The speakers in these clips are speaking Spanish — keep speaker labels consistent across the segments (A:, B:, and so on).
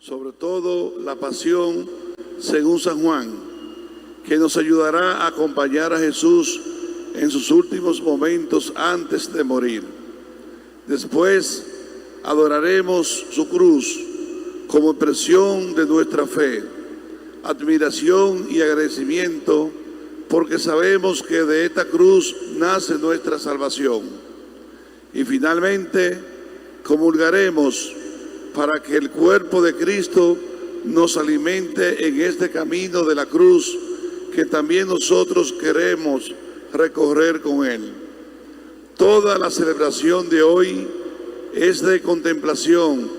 A: sobre todo la pasión según San Juan, que nos ayudará a acompañar a Jesús en sus últimos momentos antes de morir. Después adoraremos su cruz como expresión de nuestra fe, admiración y agradecimiento, porque sabemos que de esta cruz nace nuestra salvación. Y finalmente comulgaremos para que el cuerpo de Cristo nos alimente en este camino de la cruz que también nosotros queremos recorrer con Él. Toda la celebración de hoy es de contemplación,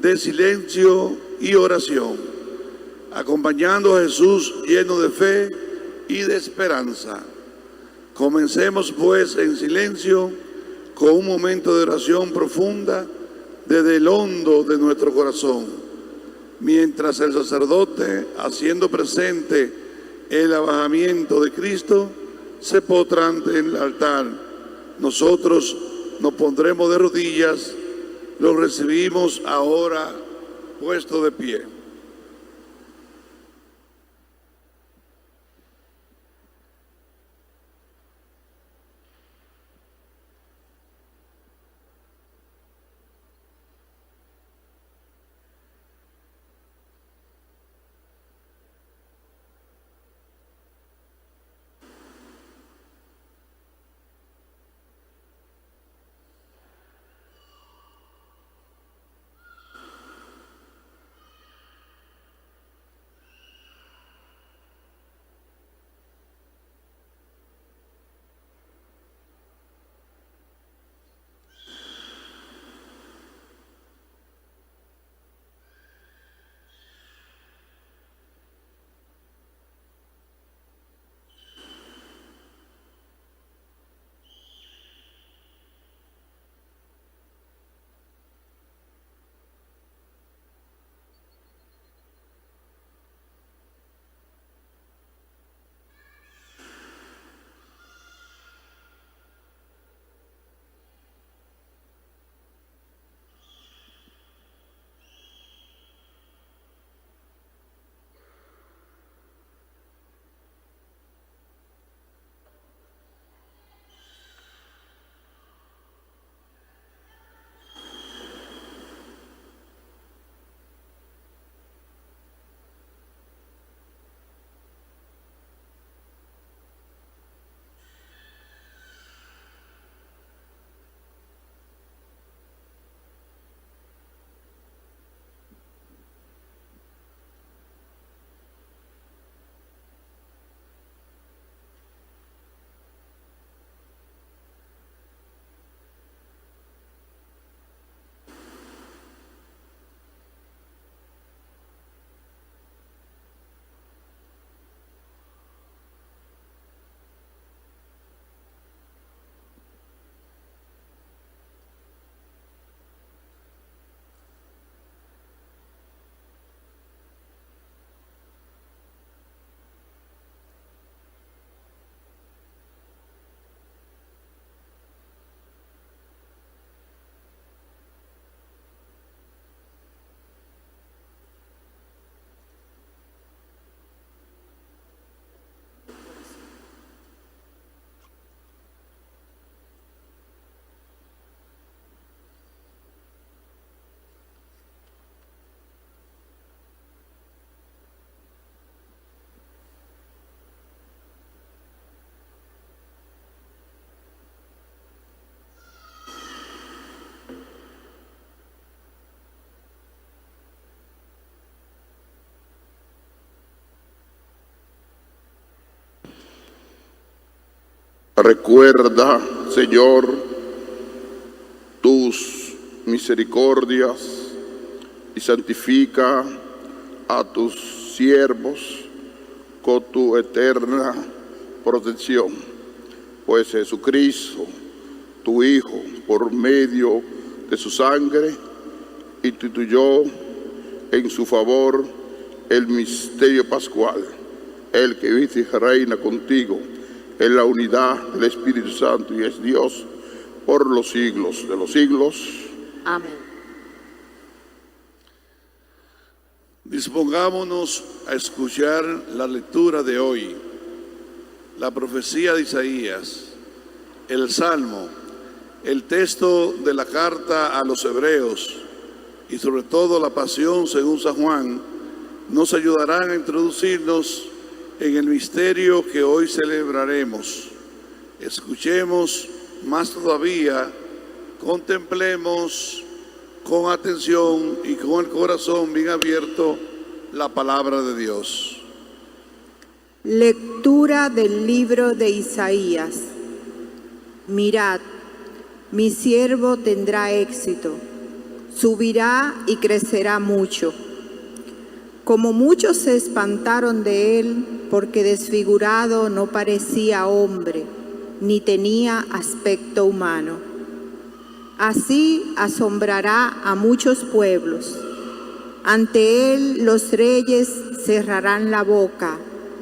A: de silencio y oración, acompañando a Jesús lleno de fe y de esperanza. Comencemos pues en silencio con un momento de oración profunda desde el hondo de nuestro corazón, mientras el sacerdote, haciendo presente el abajamiento de Cristo, se potra ante el altar. Nosotros nos pondremos de rodillas, lo recibimos ahora puesto de pie.
B: Recuerda, Señor, tus misericordias y santifica a tus siervos con tu eterna protección. Pues Jesucristo, tu Hijo, por medio de su sangre, instituyó en su favor el misterio pascual, el que vive y reina contigo en la unidad del Espíritu Santo y es Dios por los siglos de los siglos.
C: Amén.
A: Dispongámonos a escuchar la lectura de hoy, la profecía de Isaías, el Salmo, el texto de la carta a los Hebreos y sobre todo la pasión según San Juan, nos ayudarán a introducirnos en el misterio que hoy celebraremos. Escuchemos más todavía, contemplemos con atención y con el corazón bien abierto la palabra de Dios.
C: Lectura del libro de Isaías. Mirad, mi siervo tendrá éxito, subirá y crecerá mucho. Como muchos se espantaron de él, porque desfigurado no parecía hombre, ni tenía aspecto humano. Así asombrará a muchos pueblos. Ante él los reyes cerrarán la boca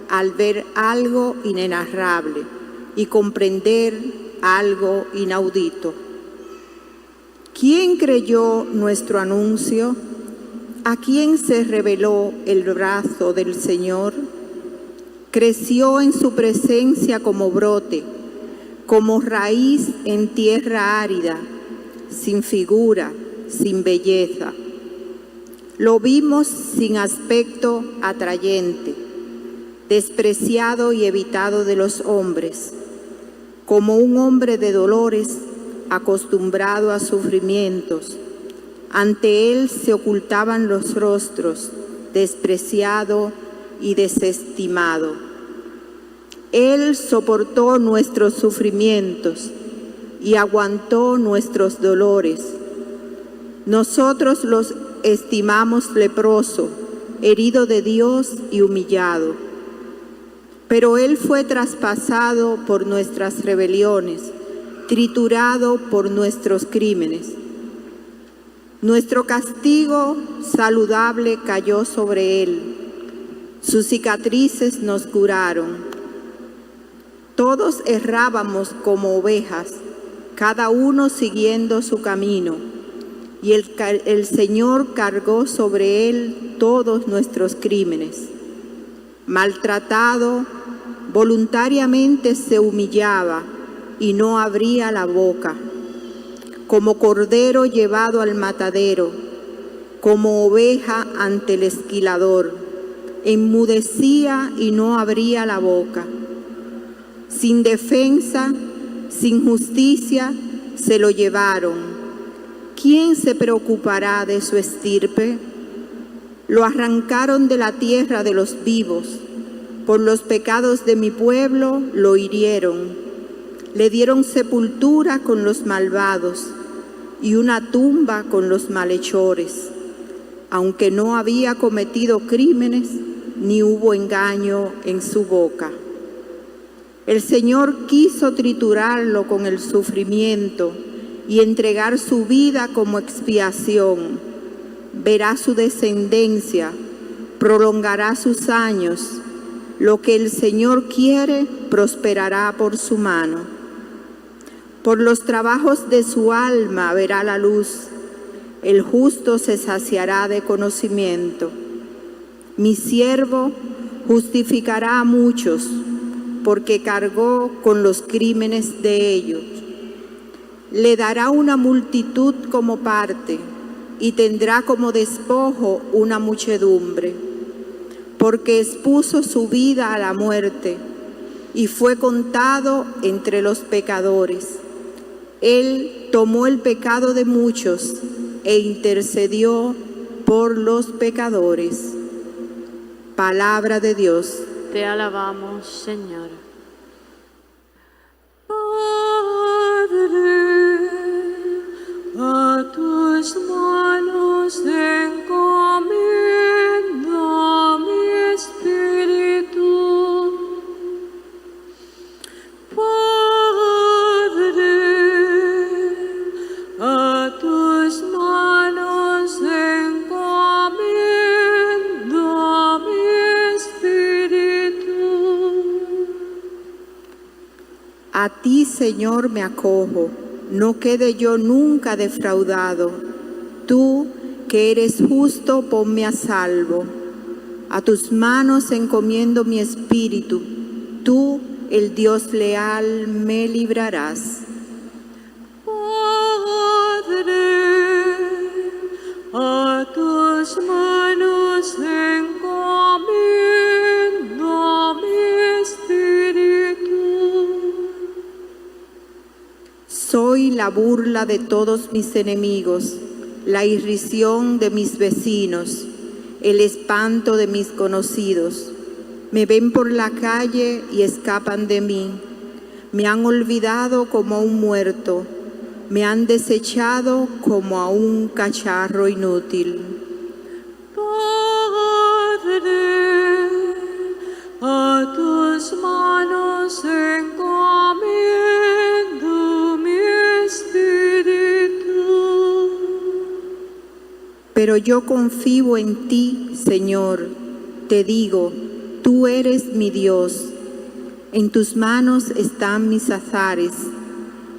C: al ver algo inenarrable y comprender algo inaudito. ¿Quién creyó nuestro anuncio? ¿A quién se reveló el brazo del Señor? Creció en su presencia como brote, como raíz en tierra árida, sin figura, sin belleza. Lo vimos sin aspecto atrayente, despreciado y evitado de los hombres, como un hombre de dolores, acostumbrado a sufrimientos. Ante él se ocultaban los rostros, despreciado y desestimado. Él soportó nuestros sufrimientos y aguantó nuestros dolores. Nosotros los estimamos leproso, herido de Dios y humillado. Pero él fue traspasado por nuestras rebeliones, triturado por nuestros crímenes. Nuestro castigo saludable cayó sobre él. Sus cicatrices nos curaron. Todos errábamos como ovejas, cada uno siguiendo su camino, y el Señor cargó sobre él todos nuestros crímenes. Maltratado, voluntariamente se humillaba y no abría la boca, como cordero llevado al matadero, como oveja ante el esquilador, enmudecía y no abría la boca. Sin defensa, sin justicia, se lo llevaron. ¿Quién se preocupará de su estirpe? Lo arrancaron de la tierra de los vivos. Por los pecados de mi pueblo lo hirieron. Le dieron sepultura con los malvados y una tumba con los malhechores, aunque no había cometido crímenes ni hubo engaño en su boca. El Señor quiso triturarlo con el sufrimiento y entregar su vida como expiación. Verá su descendencia, prolongará sus años. Lo que el Señor quiere prosperará por su mano. Por los trabajos de su alma verá la luz. El justo se saciará de conocimiento. Mi siervo justificará a muchos, porque cargó con los crímenes de ellos. Le dará una multitud como parte, y tendrá como despojo una muchedumbre, porque expuso su vida a la muerte, y fue contado entre los pecadores. Él tomó el pecado de muchos, e intercedió por los pecadores. Palabra de Dios.
D: Te alabamos, Señor.
E: Padre, a tus manos encomiendo mi espíritu. Padre, a tus manos encomiendo mi espíritu.
C: A ti, Señor, me acojo, no quede yo nunca defraudado. Tú, que eres justo, ponme a salvo. A tus manos encomiendo mi espíritu. Tú, el Dios leal, me librarás.
E: A tus manos encomiendo mi espíritu.
C: Soy la burla de todos mis enemigos, la irrisión de mis vecinos, el espanto de mis conocidos. Me ven por la calle y escapan de mí. Me han olvidado como a un muerto. Me han desechado como a un cacharro inútil.
E: Padre, a tus manos encomiendo mi espíritu.
C: Pero yo confío en ti, Señor. Te digo, tú eres mi Dios. En tus manos están mis azares.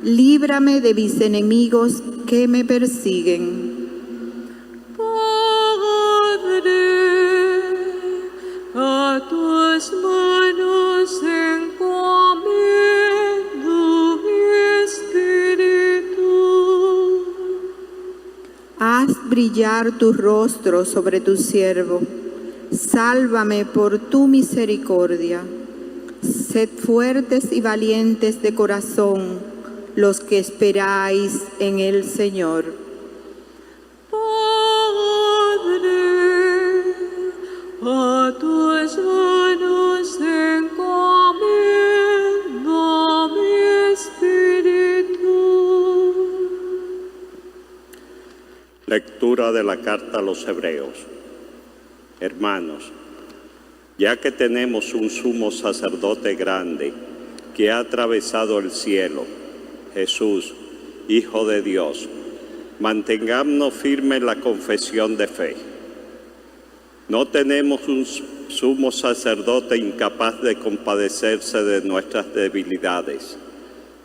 C: Líbrame de mis enemigos que me persiguen.
E: Padre, a tus manos encomiendo mi espíritu.
C: Haz brillar tu rostro sobre tu siervo. Sálvame por tu misericordia. Sed fuertes y valientes de corazón los que esperáis en el Señor.
E: Padre, a tus manos encomiendo mi espíritu.
F: Lectura de la carta a los Hebreos. Hermanos, ya que tenemos un sumo sacerdote grande que ha atravesado el cielo, Jesús, Hijo de Dios, mantengámonos firmes en la confesión de fe. No tenemos un sumo sacerdote incapaz de compadecerse de nuestras debilidades,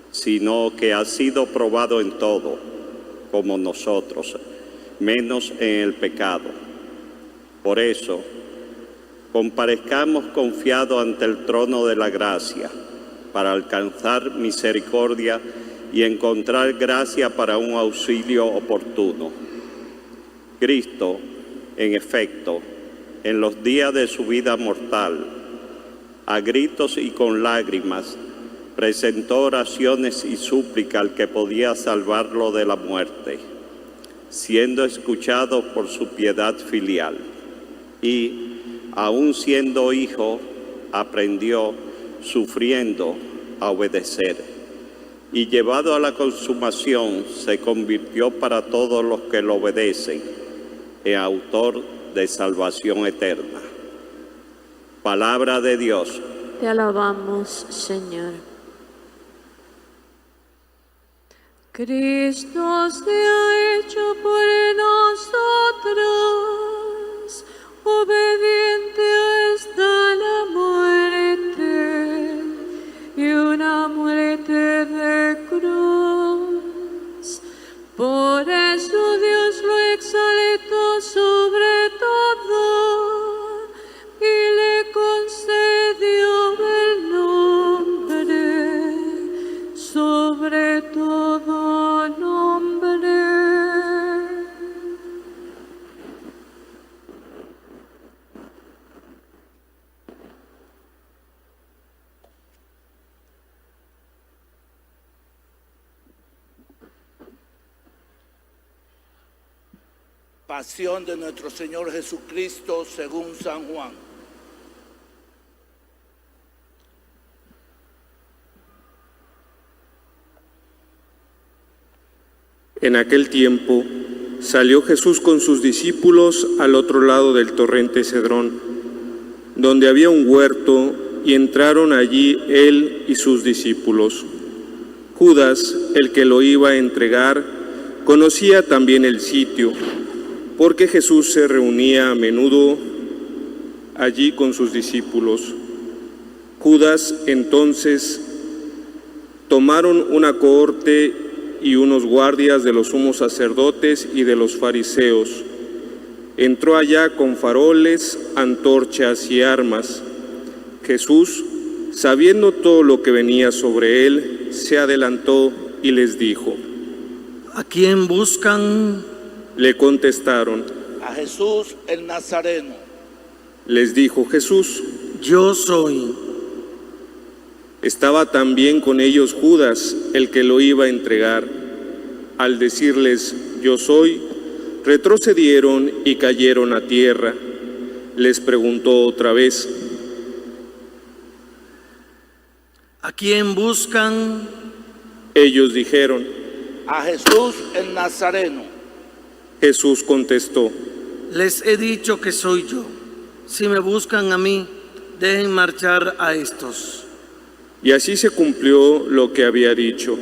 F: sino que ha sido probado en todo, como nosotros, menos en el pecado. Por eso, comparezcamos confiados ante el trono de la gracia, para alcanzar misericordia y encontrar gracia para un auxilio oportuno. Cristo, en efecto, en los días de su vida mortal, a gritos y con lágrimas, presentó oraciones y súplica al que podía salvarlo de la muerte, siendo escuchado por su piedad filial. Y, aun siendo hijo, aprendió, sufriendo, a obedecer. Y llevado a la consumación, se convirtió para todos los que lo obedecen en autor de salvación eterna. Palabra de Dios.
D: Te alabamos, Señor.
E: Cristo se ha hecho por nosotros, obediente hasta la muerte, y una muerte de cruz. Por eso Dios lo exaltó sobre todo y le concedió el nombre sobre todo nombre.
G: Pasión de nuestro Señor Jesucristo según San Juan.
H: En aquel tiempo salió Jesús con sus discípulos al otro lado del torrente Cedrón, donde había un huerto, y entraron allí él y sus discípulos. Judas, el que lo iba a entregar, conocía también el sitio, porque Jesús se reunía a menudo allí con sus discípulos. Judas entonces tomaron una cohorte y unos guardias de los sumos sacerdotes y de los fariseos, entró allá con faroles, antorchas y armas. Jesús, sabiendo todo lo que venía sobre él, se adelantó y les dijo:
I: ¿A quién buscan?
H: Le contestaron.
G: A Jesús el Nazareno.
H: Les dijo Jesús:
I: Yo soy.
H: Estaba también con ellos Judas, el que lo iba a entregar. Al decirles: Yo soy, retrocedieron y cayeron a tierra. Les preguntó otra vez:
I: ¿A quién buscan?
H: Ellos dijeron:
G: A Jesús el Nazareno.
H: Jesús contestó:
I: Les he dicho que soy yo. Si me buscan a mí, dejen marchar a estos.
H: Y así se cumplió lo que había dicho: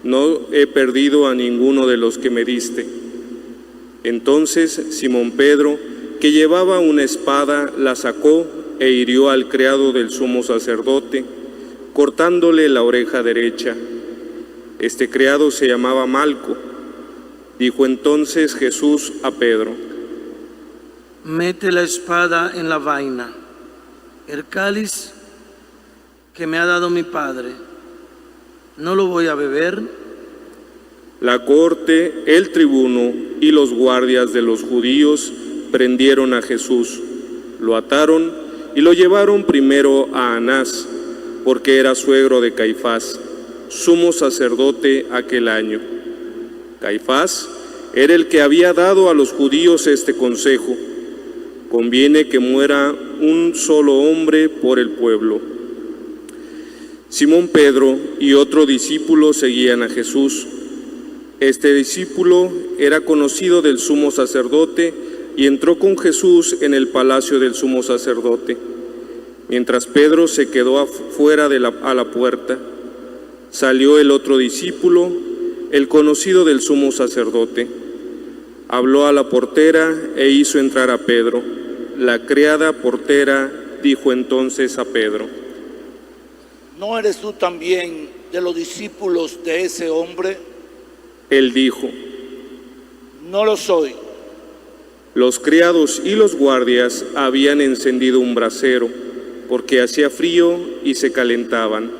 H: no he perdido a ninguno de los que me diste. Entonces Simón Pedro, que llevaba una espada, la sacó e hirió al criado del sumo sacerdote, cortándole la oreja derecha. Este criado se llamaba Malco. Dijo entonces Jesús a Pedro:
I: Mete la espada en la vaina. El cáliz que me ha dado mi Padre, ¿no lo voy a beber?
H: La corte, el tribuno y los guardias de los judíos prendieron a Jesús, lo ataron y lo llevaron primero a Anás, porque era suegro de Caifás, sumo sacerdote aquel año. Caifás era el que había dado a los judíos este consejo: conviene que muera un solo hombre por el pueblo. Simón Pedro y otro discípulo seguían a Jesús. Este discípulo era conocido del sumo sacerdote y entró con Jesús en el palacio del sumo sacerdote, mientras Pedro se quedó afuera a la puerta. Salió el otro discípulo, el conocido del sumo sacerdote. Habló a la portera e hizo entrar a Pedro. La criada portera dijo entonces a Pedro:
G: ¿No eres tú también de los discípulos de ese hombre?
H: Él dijo:
G: No lo soy.
H: Los criados y los guardias habían encendido un brasero, porque hacía frío y se calentaban.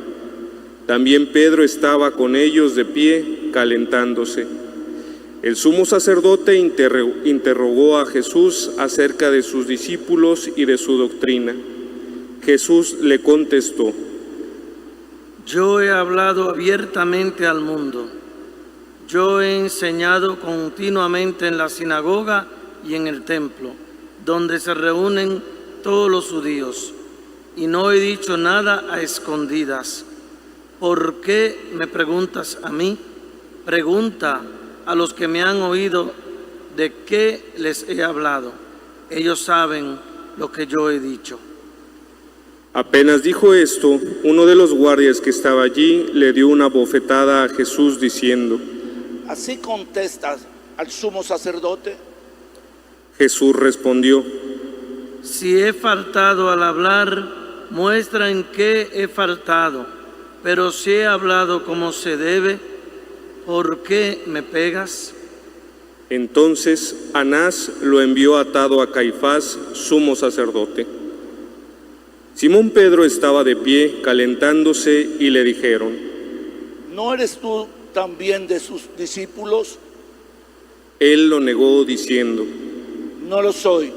H: También Pedro estaba con ellos de pie, calentándose. El sumo sacerdote interrogó a Jesús acerca de sus discípulos y de su doctrina. Jesús le contestó:
I: Yo he hablado abiertamente al mundo. Yo he enseñado continuamente en la sinagoga y en el templo, donde se reúnen todos los judíos, y no he dicho nada a escondidas. ¿Por qué me preguntas a mí? Pregunta a los que me han oído de qué les he hablado. Ellos saben lo que yo he dicho.
H: Apenas dijo esto, uno de los guardias que estaba allí le dio una bofetada a Jesús diciendo:
G: ¿Así contestas al sumo sacerdote?
H: Jesús respondió:
I: Si he faltado al hablar, muestra en qué he faltado. Pero si he hablado como se debe, ¿por qué me pegas?
H: Entonces Anás lo envió atado a Caifás, sumo sacerdote. Simón Pedro estaba de pie, calentándose, y le dijeron:
G: ¿No eres tú también de sus discípulos?
H: Él lo negó diciendo:
G: No lo soy.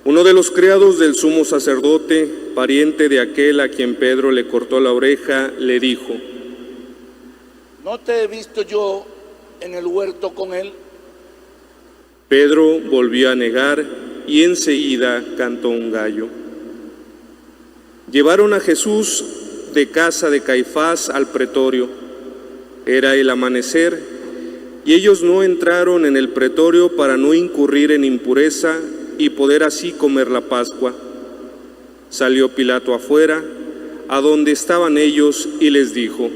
H: Uno de los criados del sumo sacerdote, pariente de aquel a quien Pedro le cortó la oreja, le dijo:
G: ¿No te he visto yo en el huerto con él?
H: Pedro volvió a negar y enseguida cantó un gallo. Llevaron a Jesús de casa de Caifás al pretorio. Era el amanecer y ellos no entraron en el pretorio para no incurrir en impureza y poder así comer la Pascua. Salió Pilato afuera, a donde estaban ellos, y les dijo: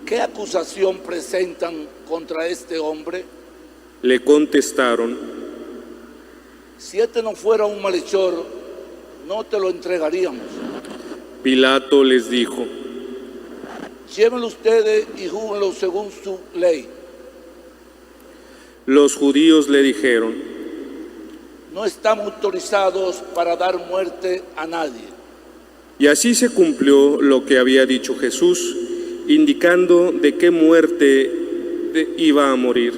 G: ¿Qué acusación presentan contra este hombre?
H: Le contestaron:
G: Si este no fuera un malhechor, no te lo entregaríamos.
H: Pilato les dijo:
G: Llévenlo ustedes y júguenlo según su ley.
H: Los judíos le dijeron:
G: no estamos autorizados para dar muerte a nadie.
H: Y así se cumplió lo que había dicho Jesús, indicando de qué muerte iba a morir.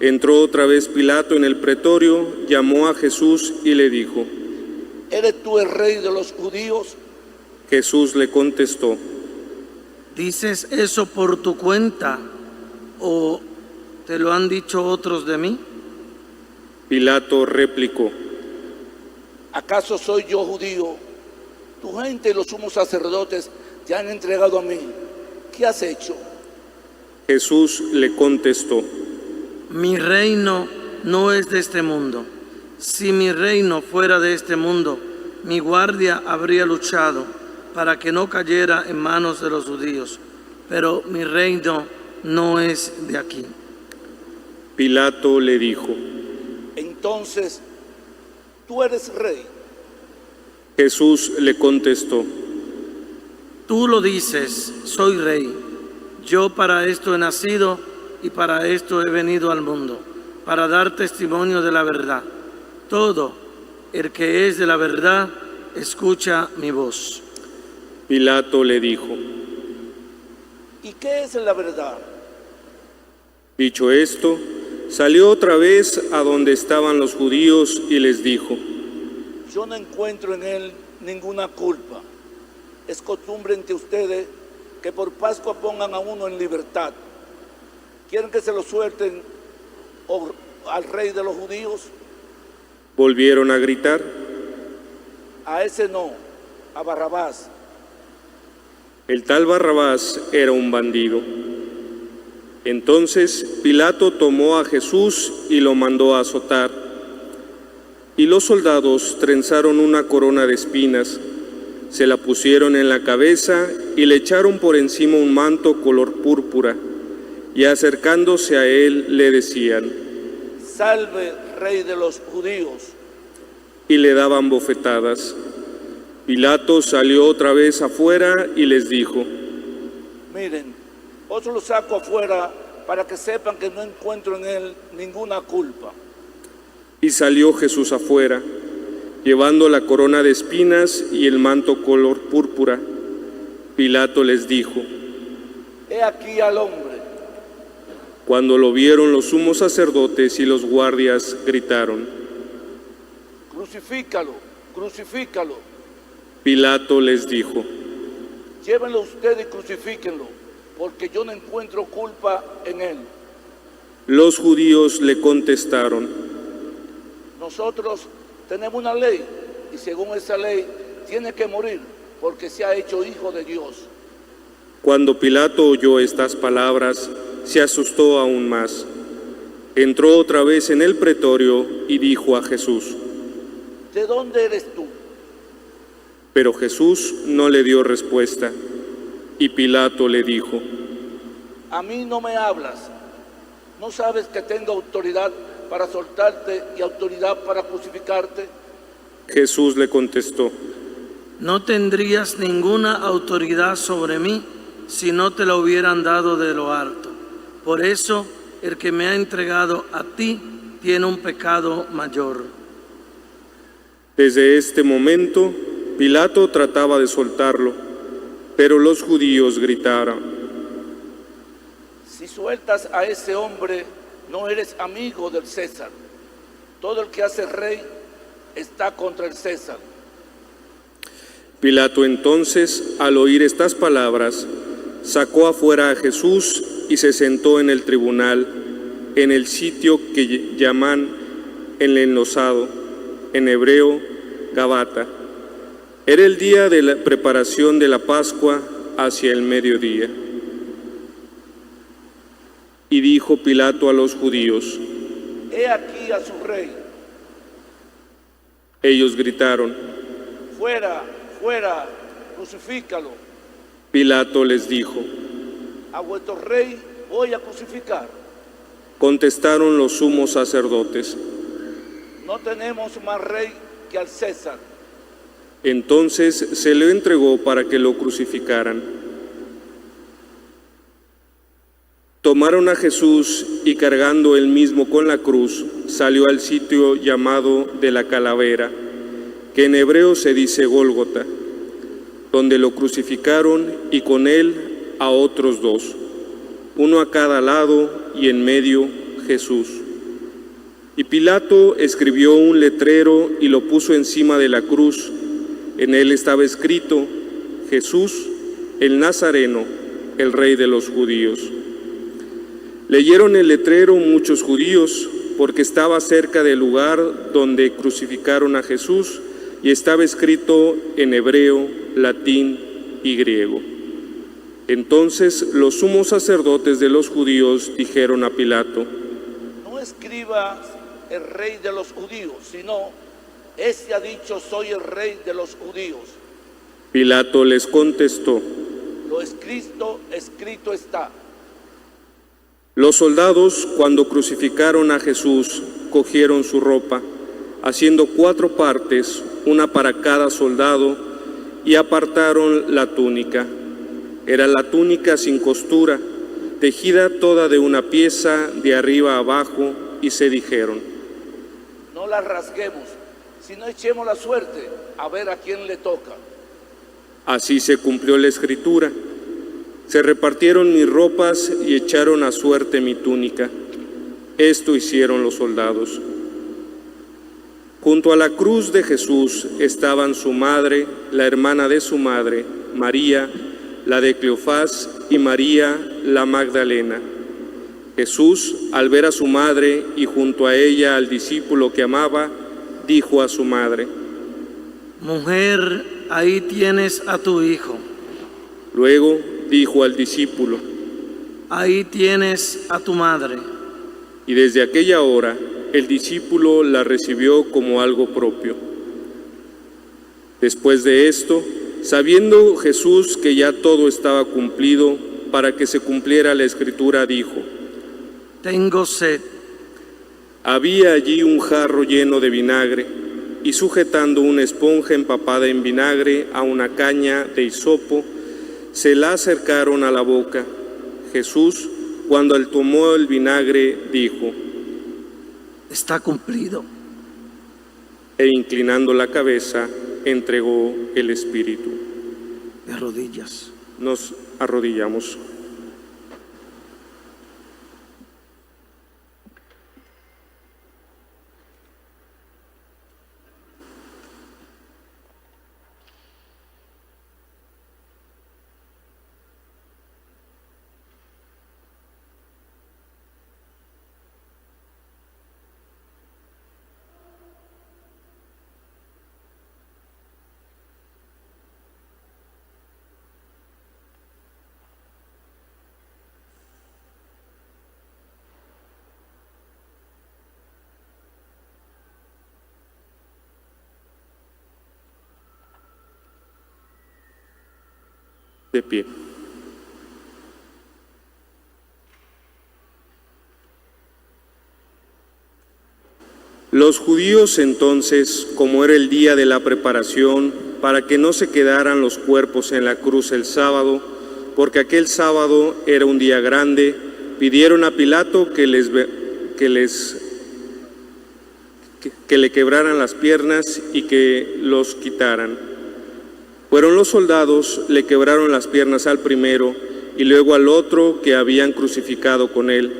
H: Entró otra vez Pilato en el pretorio, llamó a Jesús y le dijo:
G: ¿Eres tú el rey de los judíos?
H: Jesús le contestó:
I: ¿Dices eso por tu cuenta o te lo han dicho otros de mí?
H: Pilato replicó:
G: ¿Acaso soy yo judío? Tu gente y los sumos sacerdotes te han entregado a mí. ¿Qué has hecho?
H: Jesús le contestó:
I: Mi reino no es de este mundo. Si mi reino fuera de este mundo, mi guardia habría luchado para que no cayera en manos de los judíos. Pero mi reino no es de aquí.
H: Pilato le dijo:
G: Entonces, ¿tú eres rey?
H: Jesús le contestó:
I: Tú lo dices, soy rey. Yo para esto he nacido y para esto he venido al mundo, para dar testimonio de la verdad. Todo el que es de la verdad, escucha mi voz.
H: Pilato le dijo:
G: ¿Y qué es la verdad?
H: Dicho esto, salió otra vez a donde estaban los judíos y les dijo:
G: Yo no encuentro en él ninguna culpa. Es costumbre entre ustedes que por Pascua pongan a uno en libertad. ¿Quieren que se lo suelten al rey de los judíos?
H: Volvieron a gritar:
G: A ese no, a Barrabás.
H: El tal Barrabás era un bandido. Entonces Pilato tomó a Jesús y lo mandó a azotar. Y los soldados trenzaron una corona de espinas, se la pusieron en la cabeza y le echaron por encima un manto color púrpura. Y acercándose a él le decían:
G: Salve, rey de los judíos.
H: Y le daban bofetadas. Pilato salió otra vez afuera y les dijo:
G: Miren, os lo saco afuera para que sepan que no encuentro en él ninguna culpa.
H: Y salió Jesús afuera, llevando la corona de espinas y el manto color púrpura. Pilato les dijo:
G: He aquí al hombre.
H: Cuando lo vieron los sumos sacerdotes y los guardias gritaron:
G: Crucifícalo, crucifícalo.
H: Pilato les dijo:
G: Llévenlo ustedes y crucifíquenlo, porque yo no encuentro culpa en él.
H: Los judíos le contestaron:
G: Nosotros tenemos una ley y según esa ley tiene que morir porque se ha hecho hijo de Dios.
H: Cuando Pilato oyó estas palabras, se asustó aún más. Entró otra vez en el pretorio y dijo a Jesús:
G: ¿De dónde eres tú?
H: Pero Jesús no le dio respuesta. Y Pilato le dijo:
G: A mí no me hablas. ¿No sabes que tengo autoridad para soltarte y autoridad para crucificarte?
H: Jesús le contestó:
I: No tendrías ninguna autoridad sobre mí si no te la hubieran dado de lo alto. Por eso, el que me ha entregado a ti tiene un pecado mayor.
H: Desde este momento, Pilato trataba de soltarlo, pero los judíos gritaron:
G: Si sueltas a ese hombre, no eres amigo del César. Todo el que hace rey está contra el César.
H: Pilato entonces, al oír estas palabras, sacó afuera a Jesús y se sentó en el tribunal, en el sitio que llaman el enlosado, en hebreo, Gabata. Era el día de la preparación de la Pascua hacia el mediodía. Y dijo Pilato a los judíos:
G: He aquí a su rey.
H: Ellos gritaron:
G: Fuera, fuera, crucifícalo.
H: Pilato les dijo:
G: A vuestro rey voy a crucificar.
H: Contestaron los sumos sacerdotes:
G: No tenemos más rey que al César.
H: Entonces se le entregó para que lo crucificaran. Tomaron a Jesús y cargando él mismo con la cruz, salió al sitio llamado de la Calavera, que en hebreo se dice Gólgota, donde lo crucificaron y con él a otros dos, uno a cada lado y en medio Jesús. Y Pilato escribió un letrero y lo puso encima de la cruz. En él estaba escrito: Jesús, el Nazareno, el Rey de los judíos. Leyeron el letrero muchos judíos, porque estaba cerca del lugar donde crucificaron a Jesús, y estaba escrito en hebreo, latín y griego. Entonces los sumos sacerdotes de los judíos dijeron a Pilato:
G: No escriba el Rey de los judíos, sino este ha dicho: soy el Rey de los judíos.
H: Pilato les contestó:
G: Lo escrito está.
H: Los soldados, cuando crucificaron a Jesús, cogieron su ropa, haciendo 4 partes, una para cada soldado, y apartaron la túnica. Era la túnica sin costura, tejida toda de una pieza de arriba a abajo, y se dijeron:
G: No la rasguemos, sino echemos la suerte a ver a quién le toca.
H: Así se cumplió la escritura. Se repartieron mis ropas y echaron a suerte mi túnica. Esto hicieron los soldados. Junto a la cruz de Jesús estaban su madre, la hermana de su madre, María, la de Cleofás, y María, la Magdalena. Jesús, al ver a su madre y junto a ella al discípulo que amaba, dijo a su madre:
I: Mujer, ahí tienes a tu hijo.
H: Luego dijo al discípulo:
I: Ahí tienes a tu madre.
H: Y desde aquella hora el discípulo la recibió como algo propio. Después de esto, sabiendo Jesús que ya todo estaba cumplido, para que se cumpliera la escritura, dijo:
I: Tengo sed.
H: Había allí un jarro lleno de vinagre, y sujetando una esponja empapada en vinagre a una caña de hisopo, se la acercaron a la boca. Jesús, cuando él tomó el vinagre, dijo:
I: Está cumplido.
H: E inclinando la cabeza, entregó el espíritu.
I: De rodillas.
H: Nos arrodillamos. De pie. Los judíos entonces, como era el día de la preparación, para que no se quedaran los cuerpos en la cruz el sábado, porque aquel sábado era un día grande, pidieron a Pilato que le quebraran las piernas y que los quitaran. Fueron los soldados, le quebraron las piernas al primero y luego al otro que habían crucificado con él.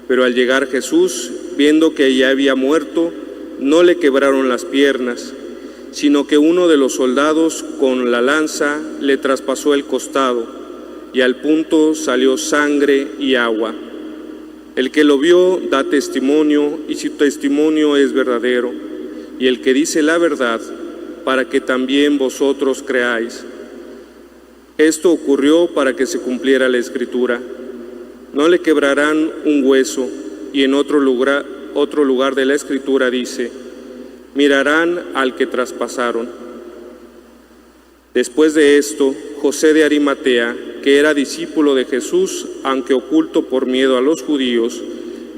H: Pero al llegar Jesús, viendo que ya había muerto, no le quebraron las piernas, sino que uno de los soldados con la lanza le traspasó el costado, y al punto salió sangre y agua. El que lo vio da testimonio, y su testimonio es verdadero, y el que dice la verdad, para que también vosotros creáis. Esto ocurrió para que se cumpliera la escritura: no le quebrarán un hueso. Y en otro lugar de la escritura dice: mirarán al que traspasaron. Después de esto, José de Arimatea, que era discípulo de Jesús, aunque oculto por miedo a los judíos,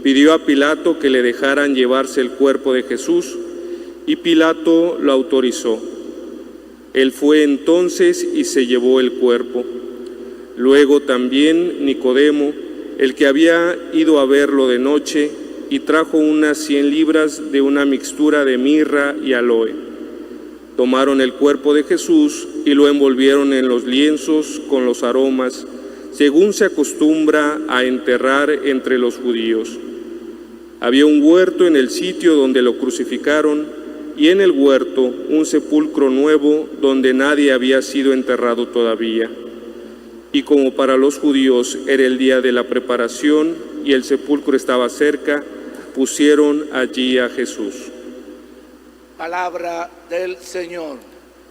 H: pidió a Pilato que le dejaran llevarse el cuerpo de Jesús, y Pilato lo autorizó. Él fue entonces y se llevó el cuerpo. Luego también Nicodemo, el que había ido a verlo de noche, y trajo unas 100 libras de una mixtura de mirra y aloe. Tomaron el cuerpo de Jesús y lo envolvieron en los lienzos con los aromas, según se acostumbra a enterrar entre los judíos. Había un huerto en el sitio donde lo crucificaron, y en el huerto un sepulcro nuevo donde nadie había sido enterrado todavía. Y como para los judíos era el día de la preparación y el sepulcro estaba cerca, pusieron allí a Jesús.
G: Palabra del Señor.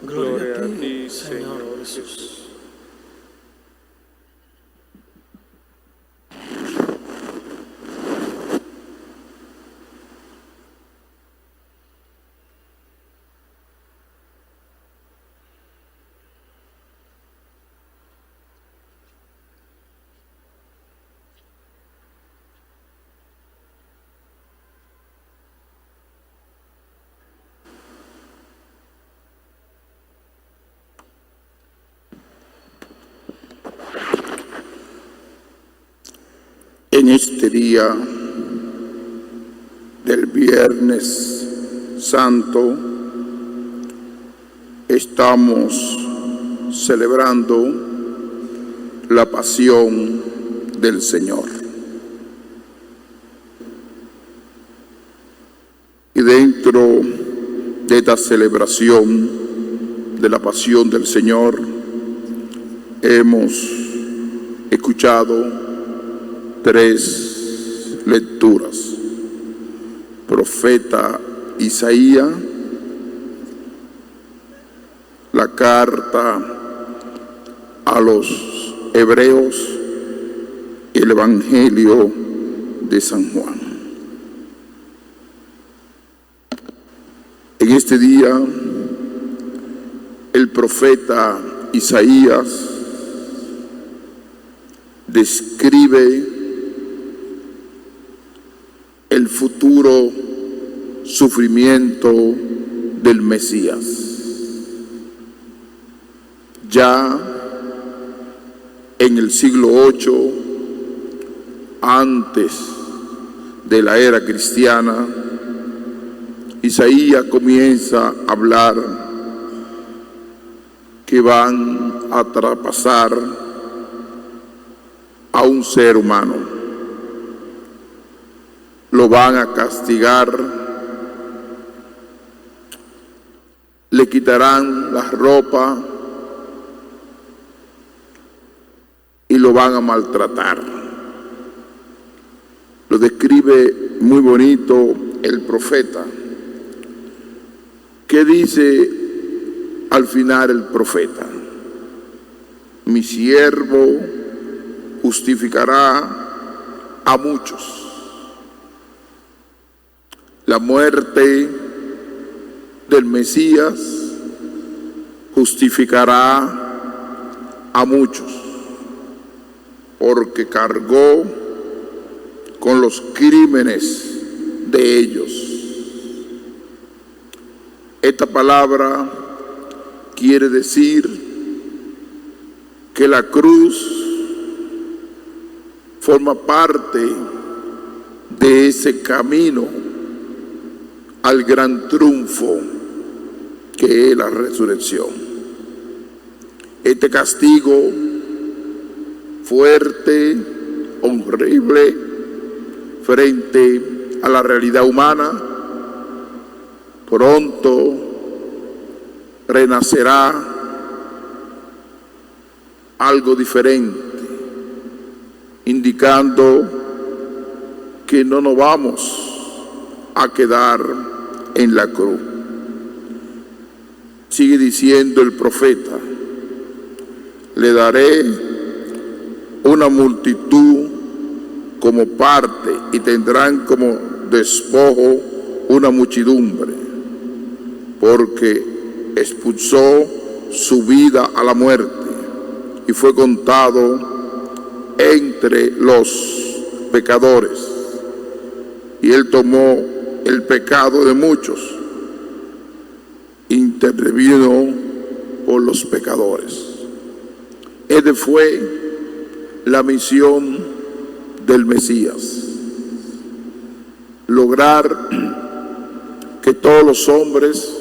I: Gloria a ti, Señor Jesús.
B: En este día del Viernes Santo estamos celebrando la pasión del Señor. Y dentro de esta celebración de la pasión del Señor hemos escuchado 3 lecturas. Profeta Isaías, la carta a los hebreos y el Evangelio de San Juan. En este día, el profeta Isaías describe el futuro sufrimiento del Mesías. Ya en el siglo VIII, antes de la era cristiana, Isaías comienza a hablar que van a traspasar a un ser humano. Lo van a castigar, le quitarán la ropa y lo van a maltratar. Lo describe muy bonito el profeta. ¿Qué dice al final el profeta? Mi siervo justificará a muchos. La muerte del Mesías justificará a muchos, porque cargó con los crímenes de ellos. Esta palabra quiere decir que la cruz forma parte de ese camino al gran triunfo que es la resurrección. Este castigo fuerte, horrible, frente a la realidad humana, pronto renacerá algo diferente, indicando que no nos vamos a quedar en la cruz. Sigue diciendo el profeta: le daré una multitud como parte y tendrán como despojo una muchedumbre, porque expulsó su vida a la muerte y fue contado entre los pecadores, y él tomó el pecado de muchos, intervino por los pecadores. Esta fue la misión del Mesías. Lograr que todos los hombres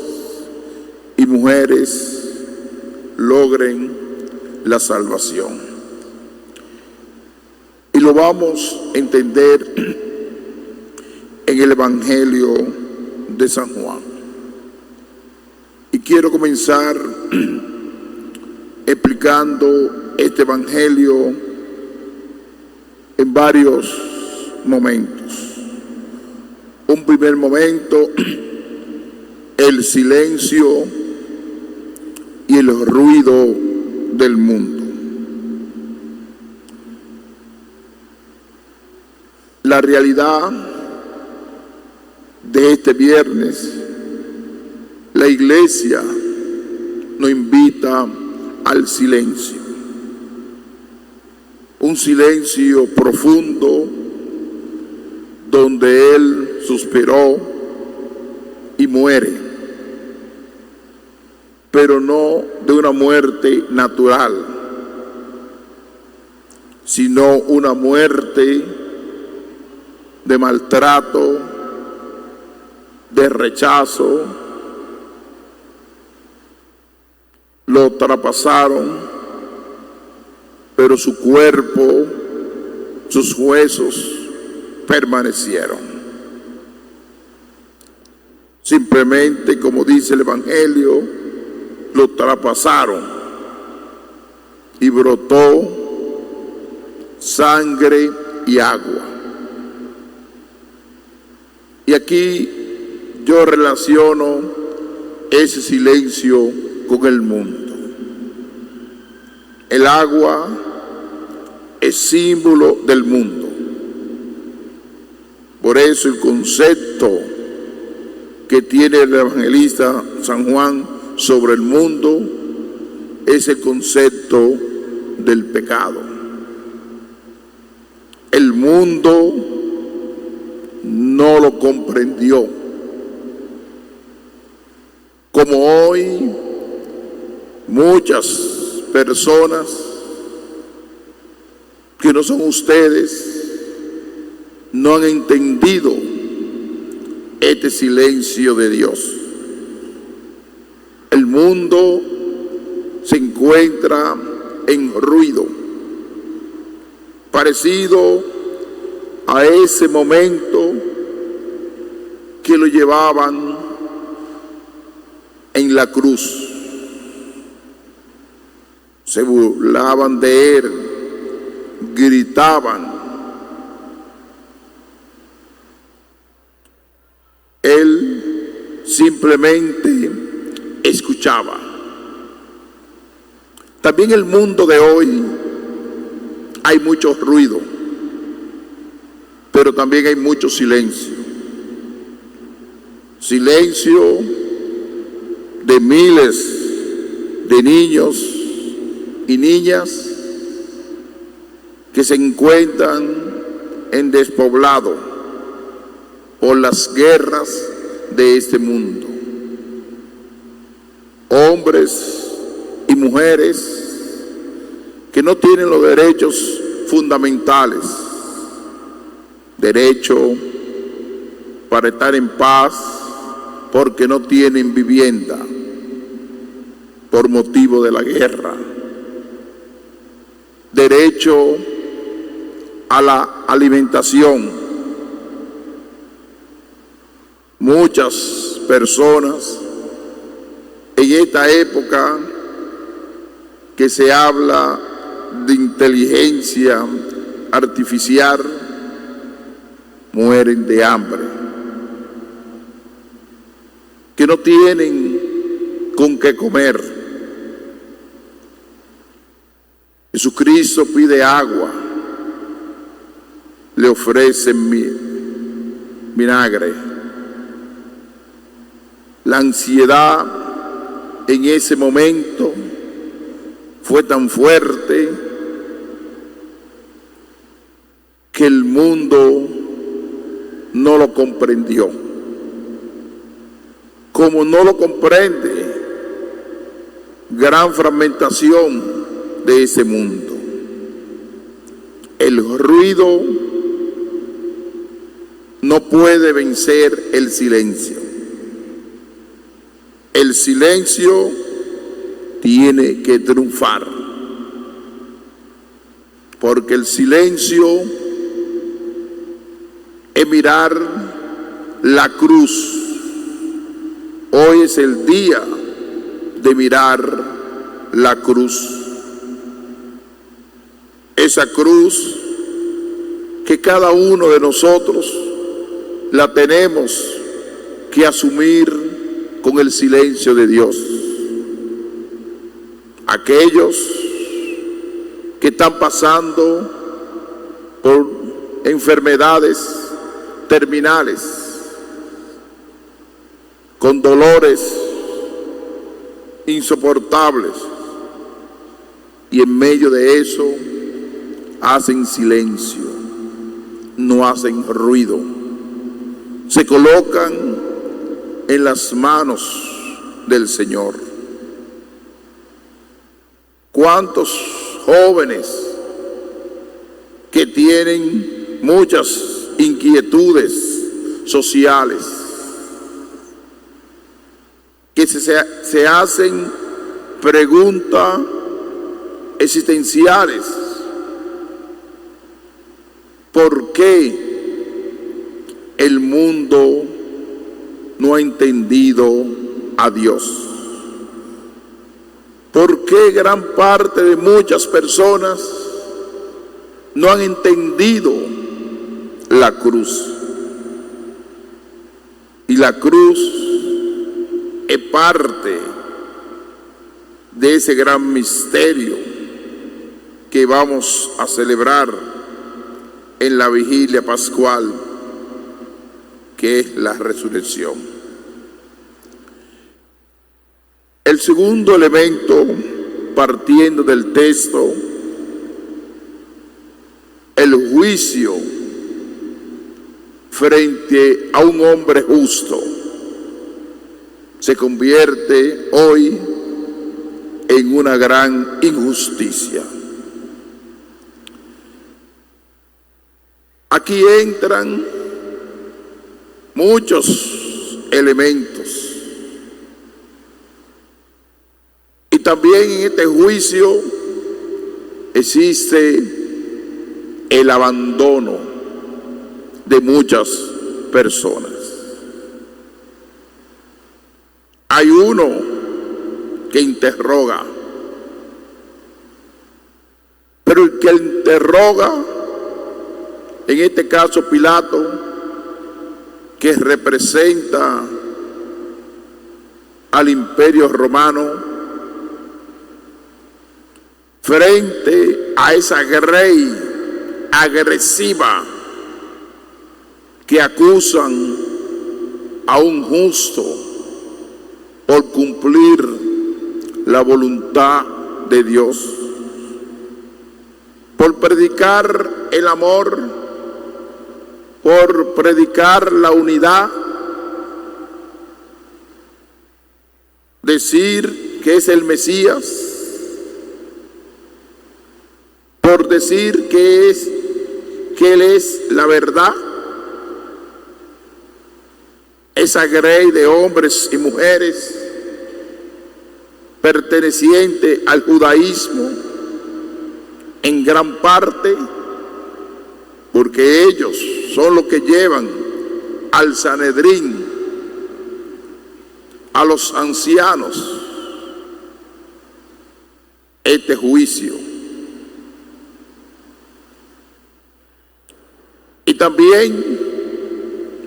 B: y mujeres logren la salvación. Y lo vamos a entender en el Evangelio de San Juan. Y quiero comenzar explicando este Evangelio en varios momentos. Un primer momento, el silencio y el ruido del mundo. La realidad de este viernes, la Iglesia nos invita al silencio. Un silencio profundo donde Él suspiró y muere, pero no de una muerte natural, sino una muerte de maltrato, de rechazo. Lo traspasaron, pero su cuerpo, sus huesos permanecieron. Simplemente, como dice el Evangelio, lo traspasaron y brotó sangre y agua. Y aquí yo relaciono ese silencio con el mundo. El agua es símbolo del mundo. Por eso el concepto que tiene el evangelista San Juan sobre el mundo es el concepto del pecado. El mundo no lo comprendió. Como hoy muchas personas que no son ustedes no han entendido este silencio de Dios. El mundo se encuentra en ruido, parecido a ese momento que lo llevaban en la cruz. Se burlaban de Él, gritaban. Él simplemente escuchaba. También en el mundo de hoy hay mucho ruido, pero también hay mucho silencio. Silencio de miles de niños y niñas que se encuentran en despoblado por las guerras de este mundo. Hombres y mujeres que no tienen los derechos fundamentales. Derecho para estar en paz porque no tienen vivienda por motivo de la guerra. Derecho a la alimentación. Muchas personas en esta época que se habla de inteligencia artificial mueren de hambre, que no tienen con qué comer. Jesucristo pide agua, le ofrecen vinagre. La ansiedad en ese momento fue tan fuerte que el mundo no lo comprendió. Como no lo comprende, gran fragmentación de ese mundo. El ruido no puede vencer el silencio. El silencio tiene que triunfar, porque el silencio es mirar la cruz. Hoy es el día de mirar la cruz. Esa cruz que cada uno de nosotros la tenemos que asumir con el silencio de Dios. Aquellos que están pasando por enfermedades terminales, con dolores insoportables, y en medio de eso hacen silencio, no hacen ruido, se colocan en las manos del Señor. ¿Cuántos jóvenes que tienen muchas inquietudes sociales, que se hacen preguntas existenciales? ¿Por qué el mundo no ha entendido a Dios? ¿Por qué gran parte de muchas personas no han entendido la cruz? Y la cruz es parte de ese gran misterio que vamos a celebrar en la vigilia pascual, que es la resurrección. El segundo elemento, partiendo del texto, el juicio frente a un hombre justo, se convierte hoy en una gran injusticia. Aquí entran muchos elementos. Y también en este juicio existe el abandono de muchas personas. Hay uno que interroga, pero el que interroga, en este caso Pilato, que representa al Imperio Romano, frente a esa grey agresiva que acusan a un justo por cumplir la voluntad de Dios, por predicar el amor, por predicar la unidad, decir que es el Mesías, por decir que Él es la verdad. Esa grey de hombres y mujeres perteneciente al judaísmo, en gran parte, porque ellos son los que llevan al Sanedrín, a los ancianos, este juicio. Y también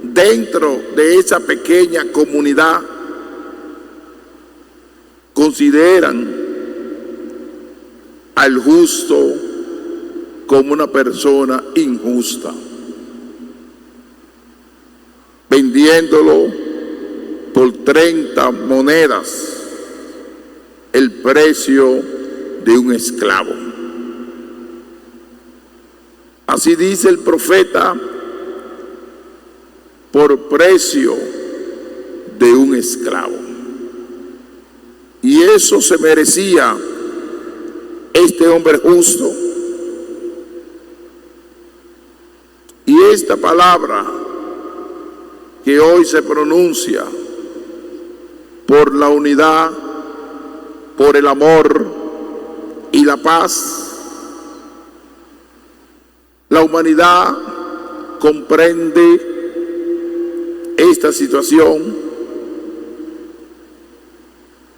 B: dentro de esa pequeña comunidad consideran al justo como una persona injusta, vendiéndolo por 30 monedas, el precio de un esclavo. Así dice el profeta, por precio de un esclavo. Y eso se merecía este hombre justo. Y esta palabra que hoy se pronuncia por la unidad, por el amor y la paz. La humanidad comprende esta situación.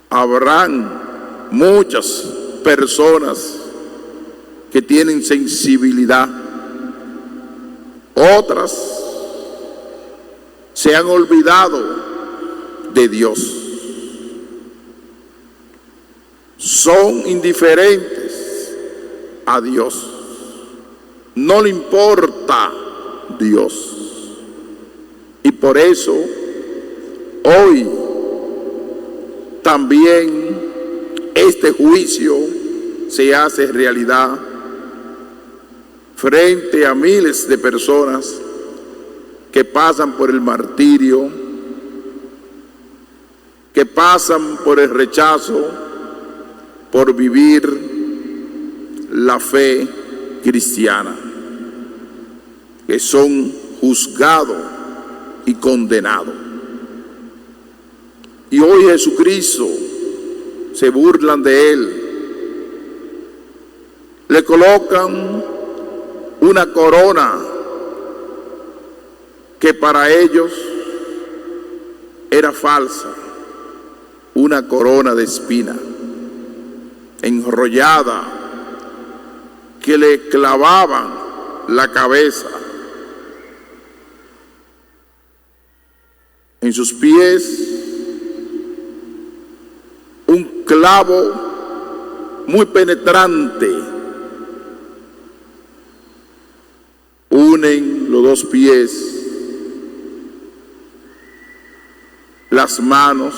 B: Habrán muchas personas que tienen sensibilidad. Otras se han olvidado de Dios. Son indiferentes a Dios. No le importa Dios. Y por eso hoy también este juicio se hace realidad frente a miles de personas que pasan por el martirio, que pasan por el rechazo, por vivir la fe cristiana, que son juzgados y condenados. Y hoy Jesucristo se burlan de él, le colocan una corona que para ellos era falsa, una corona de espina enrollada que le clavaban la cabeza. En sus pies un clavo muy penetrante. Unen los dos pies, las manos,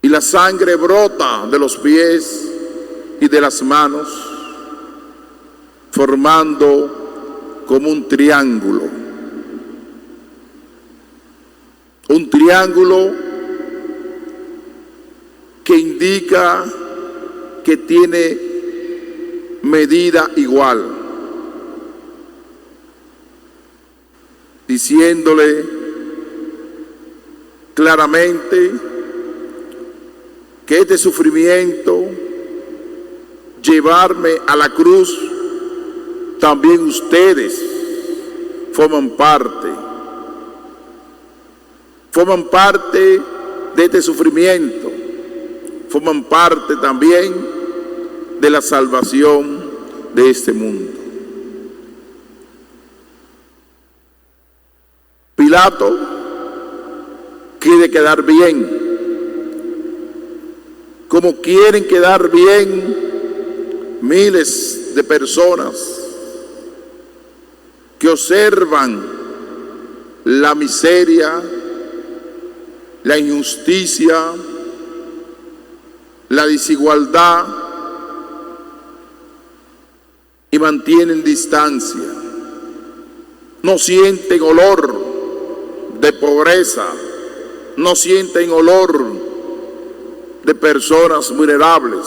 B: y la sangre brota de los pies y de las manos, formando como un triángulo. Un triángulo que indica que tiene medida igual, diciéndole claramente que este sufrimiento, llevarme a la cruz, también ustedes forman parte de este sufrimiento, forman parte también de la salvación de este mundo. Pilato quiere quedar bien, como quieren quedar bien miles de personas que observan la miseria, la injusticia, la desigualdad y mantienen distancia. No sienten olor de pobreza, no sienten olor de personas vulnerables,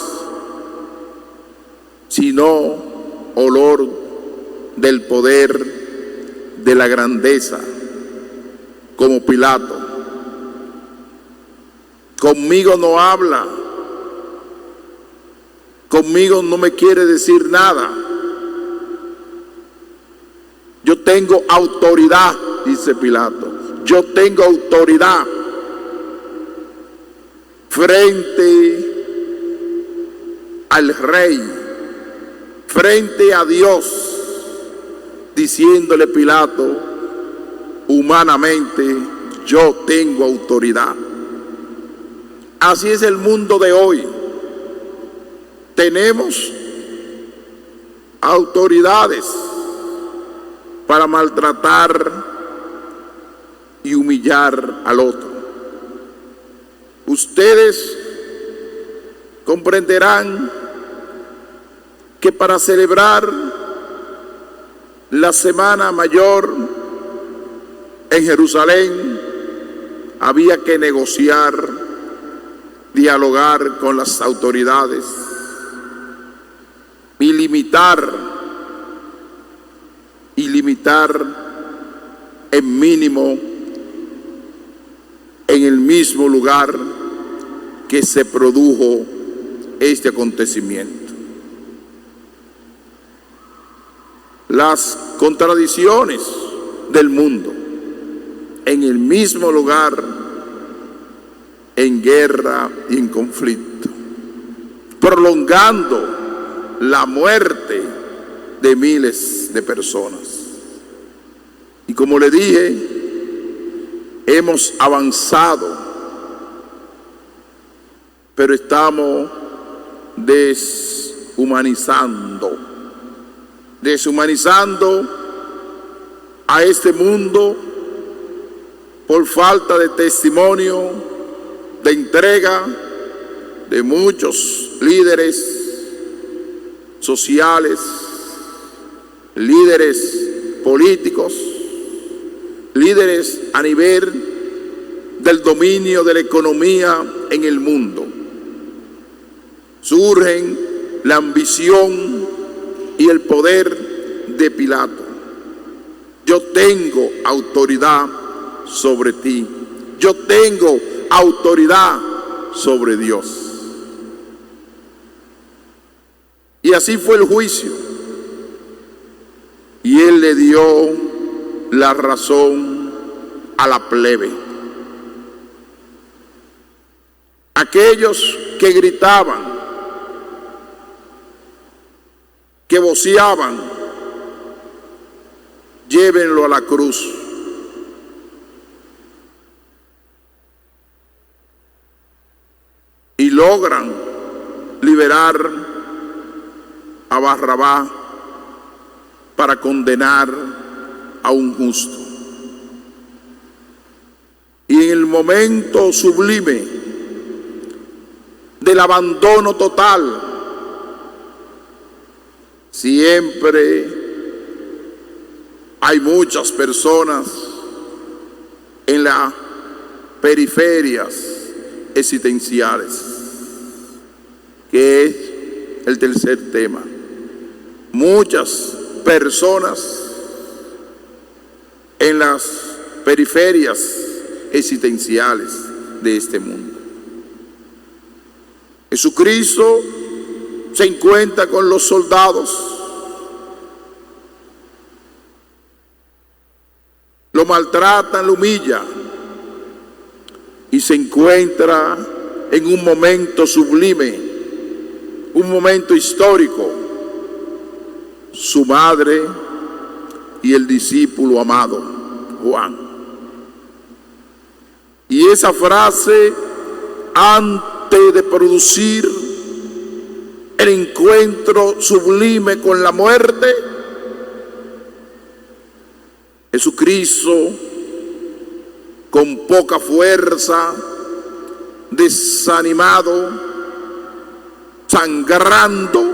B: sino olor del poder, de la grandeza, como Pilato. Conmigo no habla, conmigo no me quiere decir nada. Yo tengo autoridad, dice Pilato. Yo tengo autoridad frente al rey, frente a Dios, diciéndole Pilato, humanamente, yo tengo autoridad. Así es el mundo de hoy. Tenemos autoridades para maltratar y humillar al otro. Ustedes comprenderán que para celebrar la Semana Mayor en Jerusalén había que negociar, dialogar con las autoridades y limitar en mínimo en el mismo lugar que se produjo este acontecimiento. Las contradicciones del mundo en el mismo lugar, en guerra y en conflicto, prolongando la muerte de miles de personas. Y como le dije, hemos avanzado, pero estamos deshumanizando a este mundo por falta de testimonio, de entrega de muchos líderes sociales, líderes políticos, líderes a nivel del dominio de la economía en el mundo. Surgen la ambición y el poder de Pilato. Yo tengo autoridad sobre ti. Yo tengo autoridad sobre Dios. Y así fue el juicio. Y él le dio la razón a la plebe. Aquellos que gritaban, que voceaban, llévenlo a la cruz. Y logran liberar a Barrabás para condenar a un justo. Y en el momento sublime del abandono total, siempre hay muchas personas en las periferias existenciales, que es el tercer tema. Muchas personas en las periferias existenciales de este mundo. Jesucristo se encuentra con los soldados, lo maltratan, lo humillan, y se encuentra en un momento sublime, un momento histórico, su madre y el discípulo amado, Juan. Y esa frase, antes de producir el encuentro sublime con la muerte, Jesucristo, con poca fuerza, desanimado, sangrando,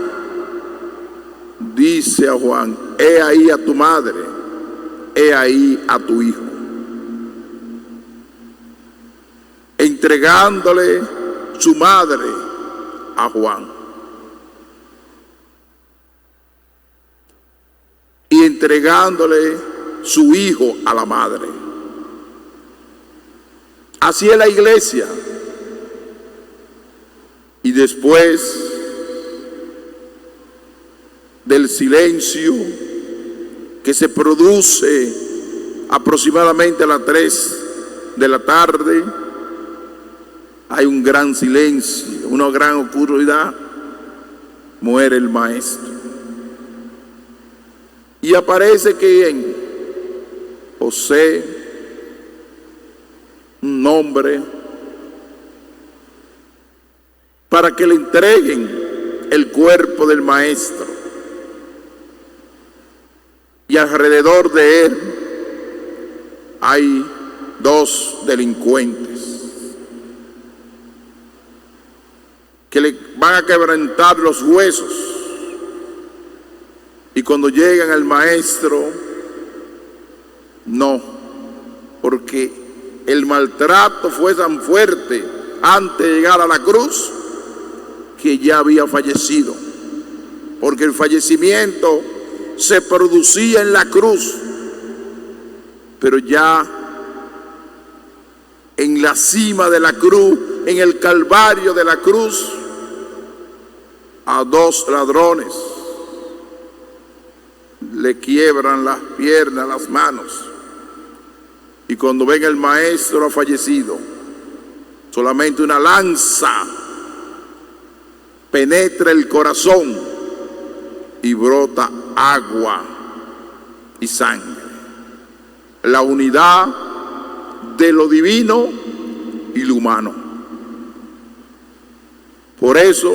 B: dice a Juan: he ahí a tu madre, he ahí a tu hijo. Entregándole su madre a Juan. Y entregándole su hijo a la madre. Así es la iglesia. Y después del silencio que se produce aproximadamente a las 3 de la tarde, hay un gran silencio, una gran oscuridad. Muere el maestro. Y aparece ¿quién? José, un hombre, para que le entreguen el cuerpo del maestro. Y alrededor de él hay 2 delincuentes que le van a quebrantar los huesos. Y cuando llegan al maestro, no, porque el maltrato fue tan fuerte antes de llegar a la cruz que ya había fallecido, porque el fallecimiento se producía en la cruz, pero ya en la cima de la cruz, en el calvario de la cruz, a 2 ladrones le quiebran las piernas, las manos, y cuando ven el maestro ha fallecido, solamente una lanza penetra el corazón y brota agua y sangre. La unidad de lo divino y lo humano. Por eso,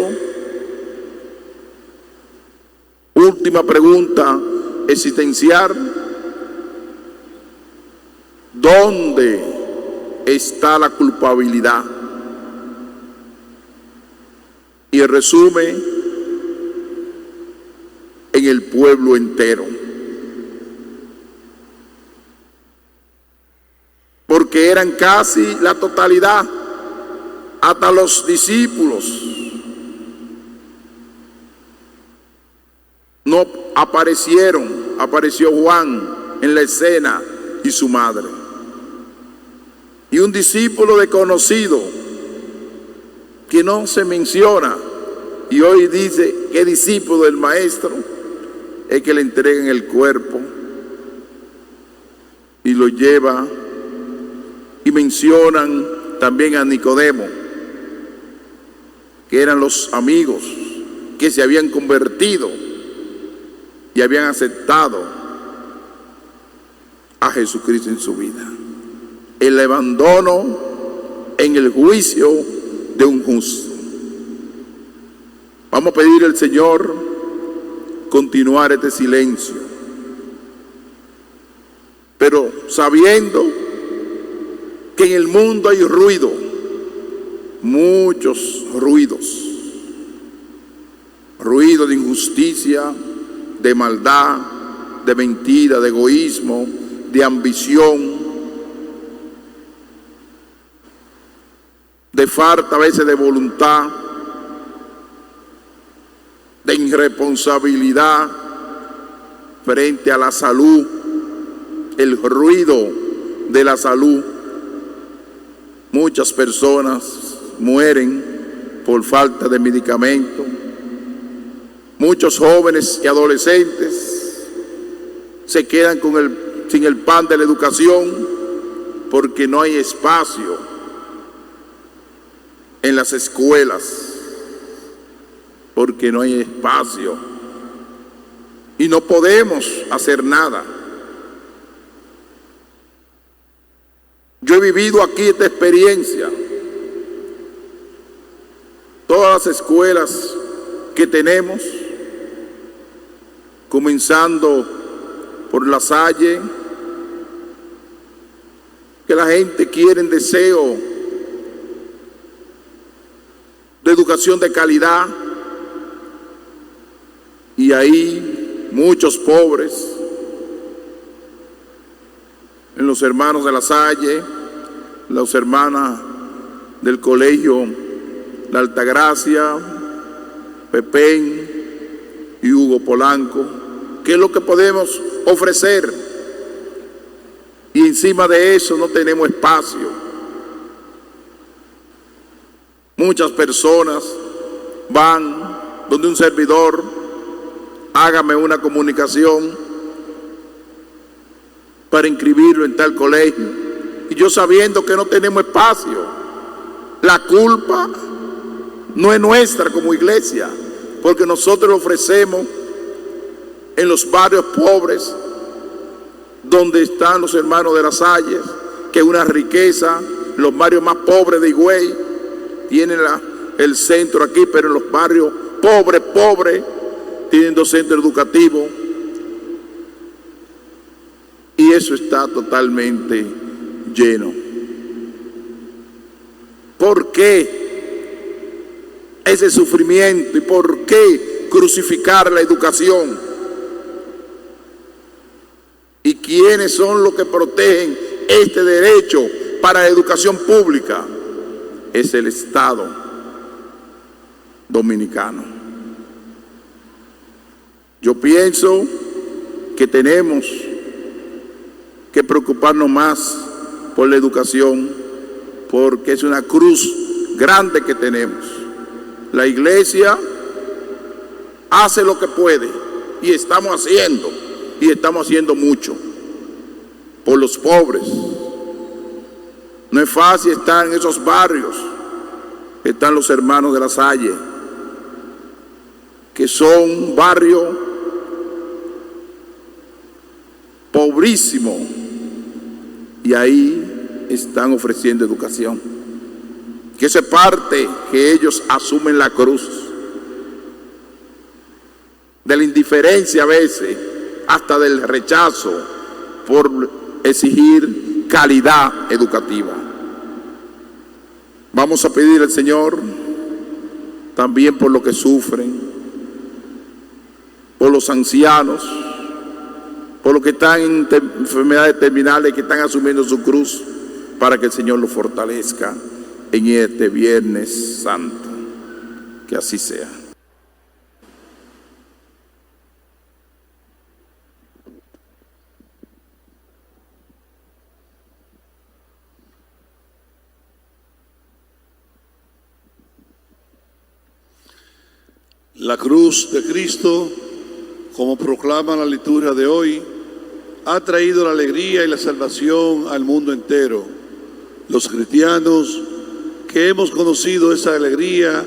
B: última pregunta existencial: ¿dónde está la culpabilidad? Y el resumen: en el pueblo entero. Porque eran casi la totalidad, hasta los discípulos no aparecieron, apareció Juan en la escena y su madre. Y un discípulo desconocido que no se menciona, y hoy dice que discípulo del maestro, es que le entregan el cuerpo y lo lleva. Y mencionan también a Nicodemo, que eran los amigos que se habían convertido y habían aceptado a Jesucristo en su vida. El abandono en el juicio de un justo. Vamos a pedir al Señor continuar este silencio, pero sabiendo que en el mundo hay ruido, muchos ruidos, ruido de injusticia, de maldad, de mentira, de egoísmo, de ambición, de falta a veces de voluntad, de irresponsabilidad frente a la salud, el ruido de la salud. Muchas personas mueren por falta de medicamento. Muchos jóvenes y adolescentes se quedan sin el pan de la educación porque no hay espacio en las escuelas, porque no hay espacio y no podemos hacer nada. Yo he vivido aquí esta experiencia. Todas las escuelas que tenemos, comenzando por La Salle, que la gente quiere en deseo de educación de calidad, y ahí muchos pobres, en los hermanos de La Salle, las hermanas del colegio La Altagracia, Pepén y Hugo Polanco. ¿Qué es lo que podemos ofrecer? Y encima de eso no tenemos espacio. Muchas personas van donde un servidor: hágame una comunicación para inscribirlo en tal colegio, y yo sabiendo que no tenemos espacio. La culpa no es nuestra como iglesia, porque nosotros lo ofrecemos en los barrios pobres, donde están los hermanos de La Salle, que es una riqueza. Los barrios más pobres de Higüey tienen el centro aquí, pero en los barrios pobres tienen 2 centros educativos, y eso está totalmente lleno. ¿Por qué ese sufrimiento y por qué crucificar la educación? ¿Y quiénes son los que protegen este derecho para la educación pública? Es el Estado dominicano. Yo pienso que tenemos que preocuparnos más por la educación, porque es una cruz grande que tenemos. La iglesia hace lo que puede y estamos haciendo mucho por los pobres. No es fácil estar en esos barrios. Están los hermanos de La Salle, que son barrios pobrísimos, y ahí están ofreciendo educación. Que eso es parte que ellos asumen la cruz de la indiferencia a veces, hasta del rechazo por exigir calidad educativa. Vamos a pedir al Señor también por lo que sufren, por los ancianos, por los que están en enfermedades terminales, que están asumiendo su cruz, para que el Señor los fortalezca en este Viernes Santo. Que así sea.
A: La cruz de Cristo, como proclama la liturgia de hoy, ha traído la alegría y la salvación al mundo entero. Los cristianos que hemos conocido esa alegría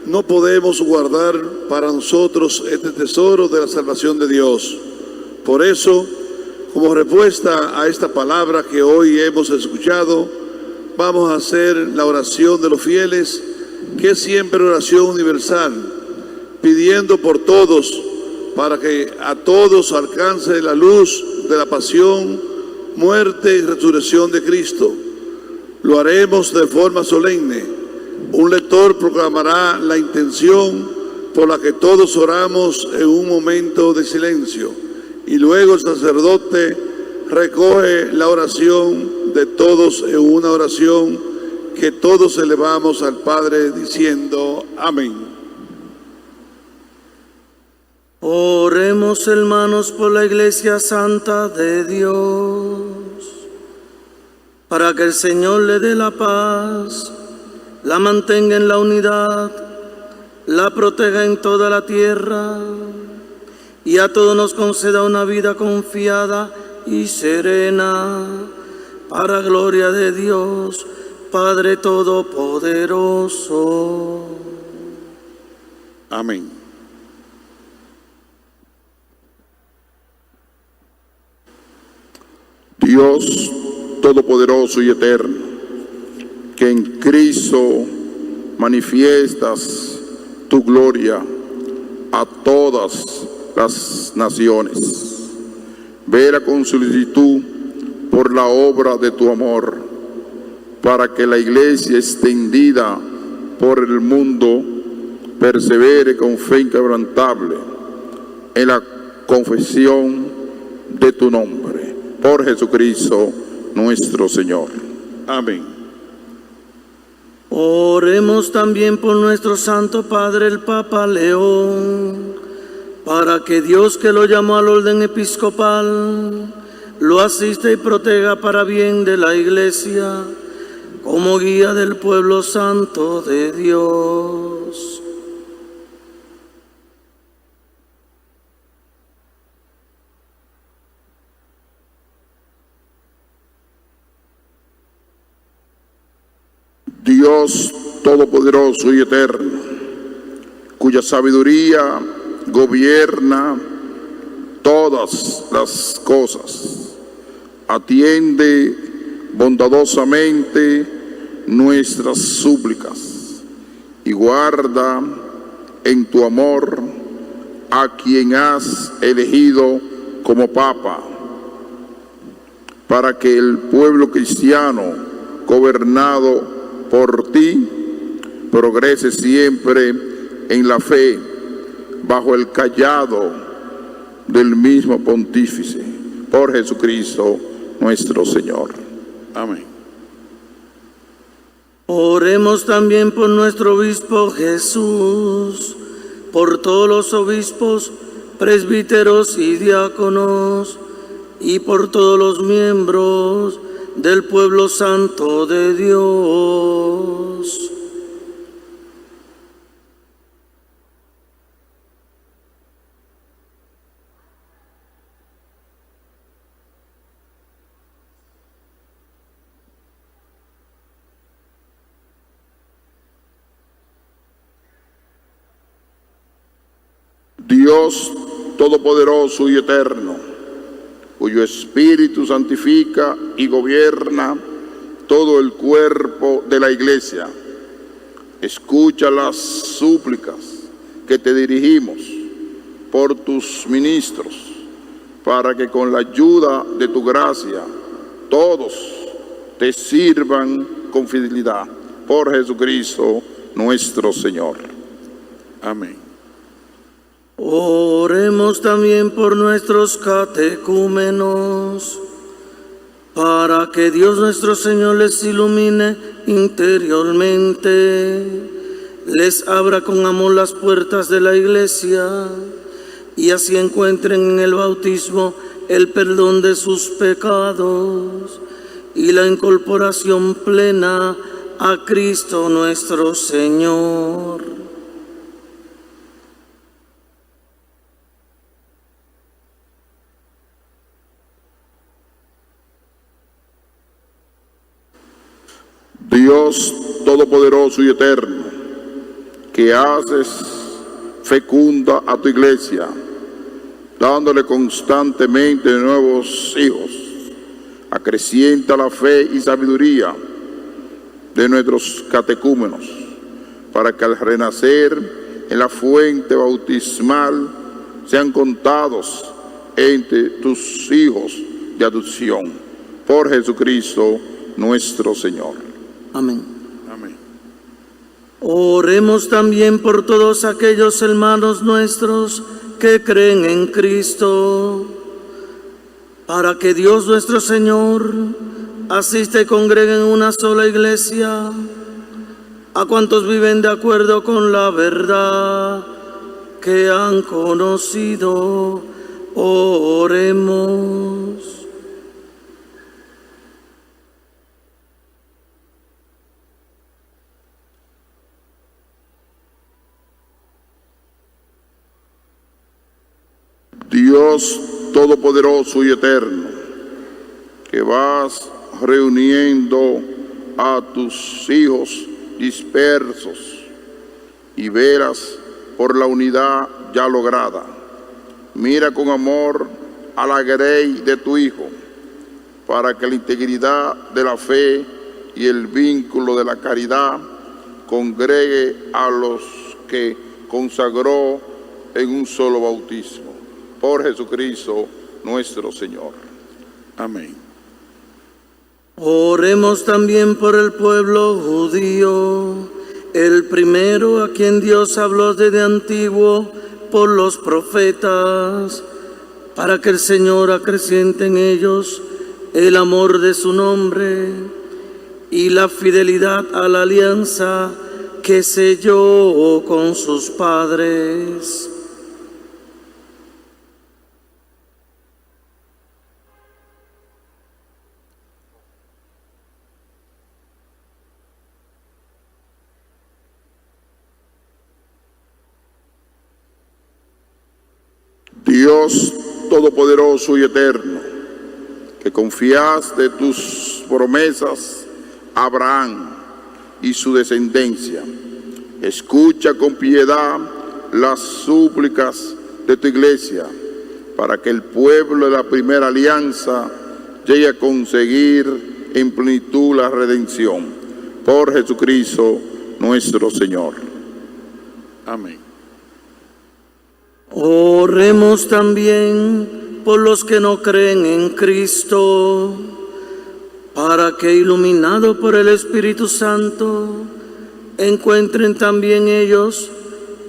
A: no podemos guardar para nosotros este tesoro de la salvación de Dios. Por eso, como respuesta a esta palabra que hoy hemos escuchado, vamos a hacer la oración de los fieles, que es siempre oración universal, pidiendo por todos, para que a todos alcance la luz de la pasión, muerte y resurrección de Cristo. Lo haremos de forma solemne. Un lector proclamará la intención por la que todos oramos en un momento de silencio, y luego el sacerdote recoge la oración de todos en una oración que todos elevamos al Padre diciendo amén.
I: Oremos, hermanos, por la Iglesia Santa de Dios, para que el Señor le dé la paz, la mantenga en la unidad, la proteja en toda la tierra, y a todos nos conceda una vida confiada y serena, para gloria de Dios, Padre Todopoderoso.
A: Amén.
B: Dios Todopoderoso y Eterno, que en Cristo manifiestas tu gloria a todas las naciones, vela con solicitud por la obra de tu amor, para que la Iglesia extendida por el mundo persevere con fe inquebrantable en la confesión de tu nombre. Por Jesucristo nuestro Señor.
A: Amén.
I: Oremos también por nuestro Santo Padre, el Papa León, para que Dios, que lo llamó al orden episcopal, lo asista y proteja para bien de la Iglesia, como guía del pueblo santo de Dios.
B: Dios Todopoderoso y Eterno, cuya sabiduría gobierna todas las cosas, atiende bondadosamente nuestras súplicas y guarda en tu amor a quien has elegido como Papa, para que el pueblo cristiano gobernado por ti progrese siempre en la fe bajo el cayado del mismo pontífice, por Jesucristo nuestro Señor.
A: Amén.
I: Oremos también por nuestro obispo Jesús, por todos los obispos, presbíteros y diáconos, y por todos los miembros del pueblo santo de Dios.
B: Dios Todopoderoso y Eterno, cuyo Espíritu santifica y gobierna todo el cuerpo de la Iglesia, escucha las súplicas que te dirigimos por tus ministros, para que con la ayuda de tu gracia todos te sirvan con fidelidad. Por Jesucristo nuestro Señor.
A: Amén.
I: Oremos también por nuestros catecúmenos, para que Dios nuestro Señor les ilumine interiormente, les abra con amor las puertas de la Iglesia y así encuentren en el bautismo el perdón de sus pecados y la incorporación plena a Cristo nuestro Señor.
B: Dios Todopoderoso y Eterno, que haces fecunda a tu Iglesia, dándole constantemente nuevos hijos, acrecienta la fe y sabiduría de nuestros catecúmenos, para que al renacer en la fuente bautismal sean contados entre tus hijos de adopción. Por Jesucristo nuestro Señor.
I: Amén.
A: Amén.
I: Oremos también por todos aquellos hermanos nuestros que creen en Cristo, para que Dios nuestro Señor asista y congregue en una sola iglesia a cuantos viven de acuerdo con la verdad que han conocido. Oremos.
B: Dios Todopoderoso y Eterno, que vas reuniendo a tus hijos dispersos y velas por la unidad ya lograda. Mira con amor a la grey de tu Hijo, para que la integridad de la fe y el vínculo de la caridad congregue a los que consagró en un solo bautismo. Por Jesucristo nuestro Señor.
A: Amén.
I: Oremos también por el pueblo judío, el primero a quien Dios habló desde antiguo por los profetas, para que el Señor acreciente en ellos el amor de su nombre y la fidelidad a la alianza que selló con sus padres.
B: Dios Todopoderoso y Eterno, que confiaste tus promesas a Abraham y su descendencia, escucha con piedad las súplicas de tu Iglesia, para que el pueblo de la primera alianza llegue a conseguir en plenitud la redención. Por Jesucristo nuestro Señor.
A: Amén.
I: Oremos también por los que no creen en Cristo, para que, iluminados por el Espíritu Santo, encuentren también ellos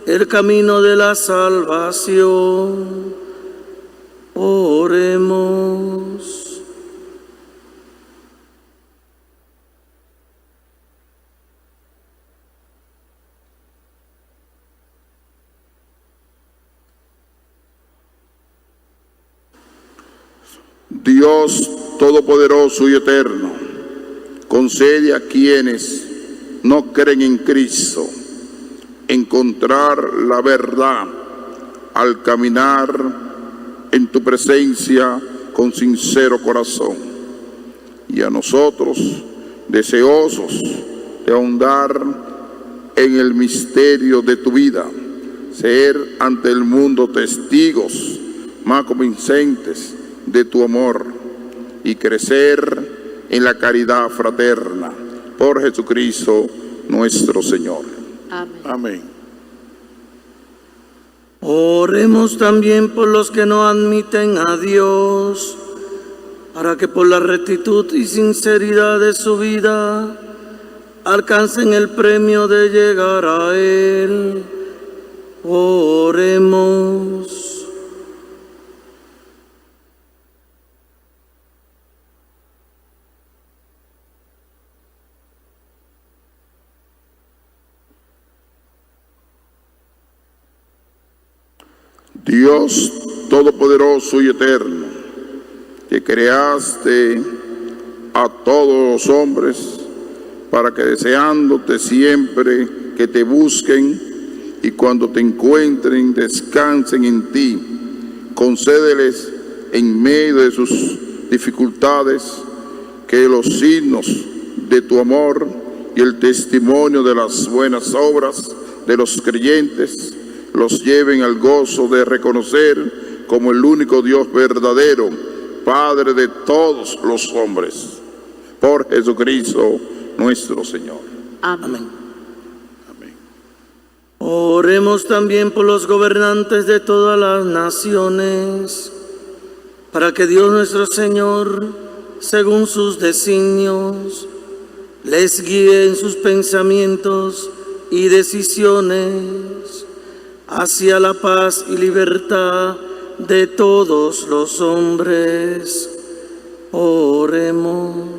I: el camino de la salvación. Oremos.
B: Dios Todopoderoso y Eterno, concede a quienes no creen en Cristo encontrar la verdad al caminar en tu presencia con sincero corazón. Y a nosotros, deseosos de ahondar en el misterio de tu vida, ser ante el mundo testigos más convincentes de tu amor y crecer en la caridad fraterna. Por Jesucristo nuestro Señor.
D: Amén.
A: Amén.
I: Oremos también por los que no admiten a Dios, para que por la rectitud y sinceridad de su vida alcancen el premio de llegar a Él. Oremos.
B: Dios Todopoderoso y Eterno, que creaste a todos los hombres para que deseándote siempre que te busquen y cuando te encuentren descansen en ti, concédeles en medio de sus dificultades que los signos de tu amor y el testimonio de las buenas obras de los creyentes los lleven al gozo de reconocer como el único Dios verdadero, Padre de todos los hombres, por Jesucristo nuestro Señor.
D: Amén.
A: Amén.
I: Oremos también por los gobernantes de todas las naciones, para que Dios nuestro Señor, según sus designios, les guíe en sus pensamientos y decisiones hacia la paz y libertad de todos los hombres. Oremos.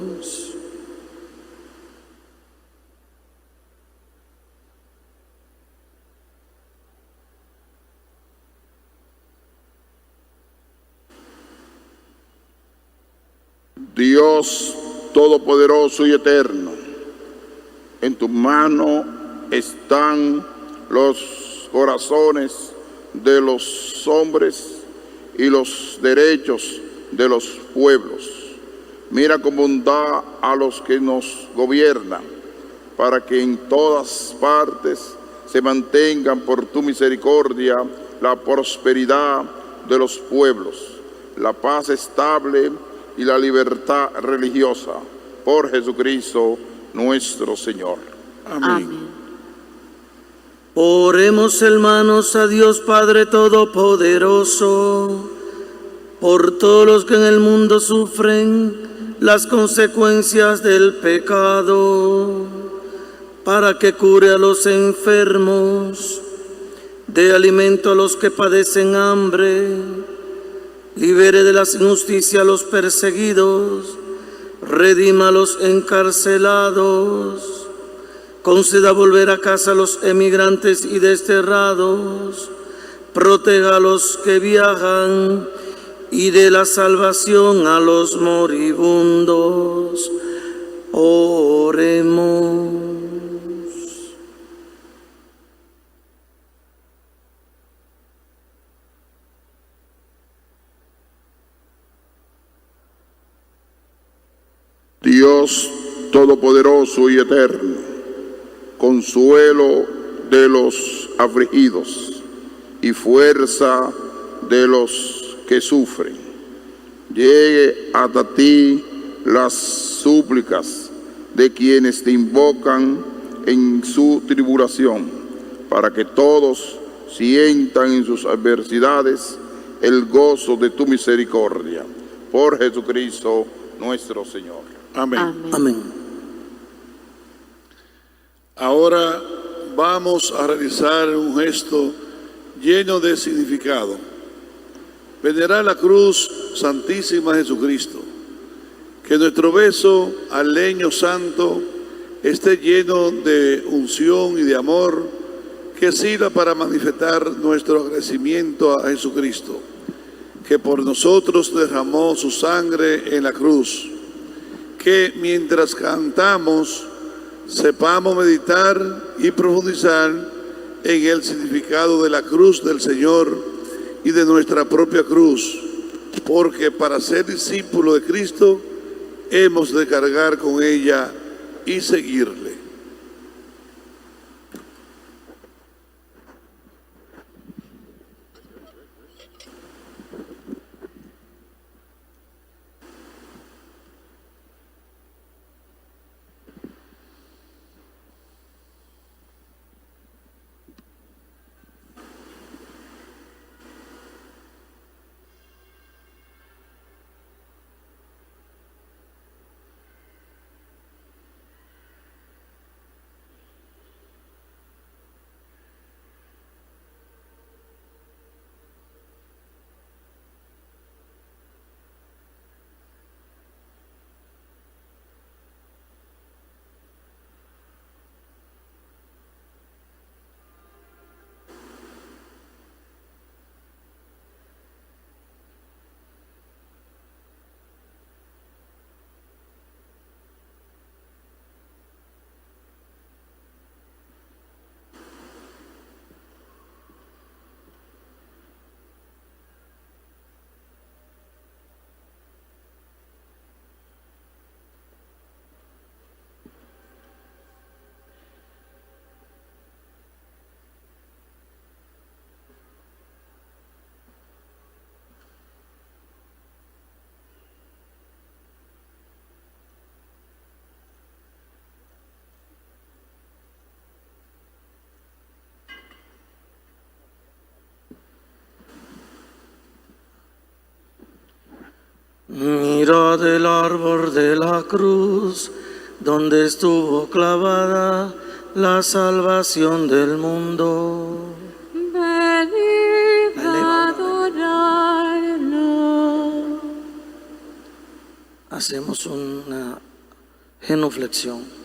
B: Dios Todopoderoso y Eterno, en tu mano están los corazones de los hombres y los derechos de los pueblos. Mira con bondad a los que nos gobiernan, para que en todas partes se mantengan por tu misericordia la prosperidad de los pueblos, la paz estable y la libertad religiosa, por Jesucristo nuestro Señor.
A: Amén.
I: Oremos, hermanos, a Dios Padre Todopoderoso, por todos los que en el mundo sufren las consecuencias del pecado, para que cure a los enfermos, dé alimento a los que padecen hambre, libere de la injusticia a los perseguidos, redima a los encarcelados, conceda volver a casa a los emigrantes y desterrados, proteja a los que viajan y dé la salvación a los moribundos. Oremos.
B: Dios Todopoderoso y Eterno, consuelo de los afligidos y fuerza de los que sufren, llegue hasta ti las súplicas de quienes te invocan en su tribulación, para que todos sientan en sus adversidades el gozo de tu misericordia. Por Jesucristo nuestro Señor.
A: Amén.
D: Amén.
I: Amén.
A: Ahora vamos a realizar un gesto lleno de significado. Venerar la cruz santísima de Jesucristo. Que nuestro beso al leño santo esté lleno de unción y de amor, que sirva para manifestar nuestro agradecimiento a Jesucristo, que por nosotros derramó su sangre en la cruz. Que mientras cantamos sepamos meditar y profundizar en el significado de la cruz del Señor y de nuestra propia cruz, porque para ser discípulo de Cristo hemos de cargar con ella y seguirle.
I: Mirad el árbol de la cruz, donde estuvo clavada la salvación del mundo.
E: Venid a adorarlo.
I: Hacemos una genuflexión.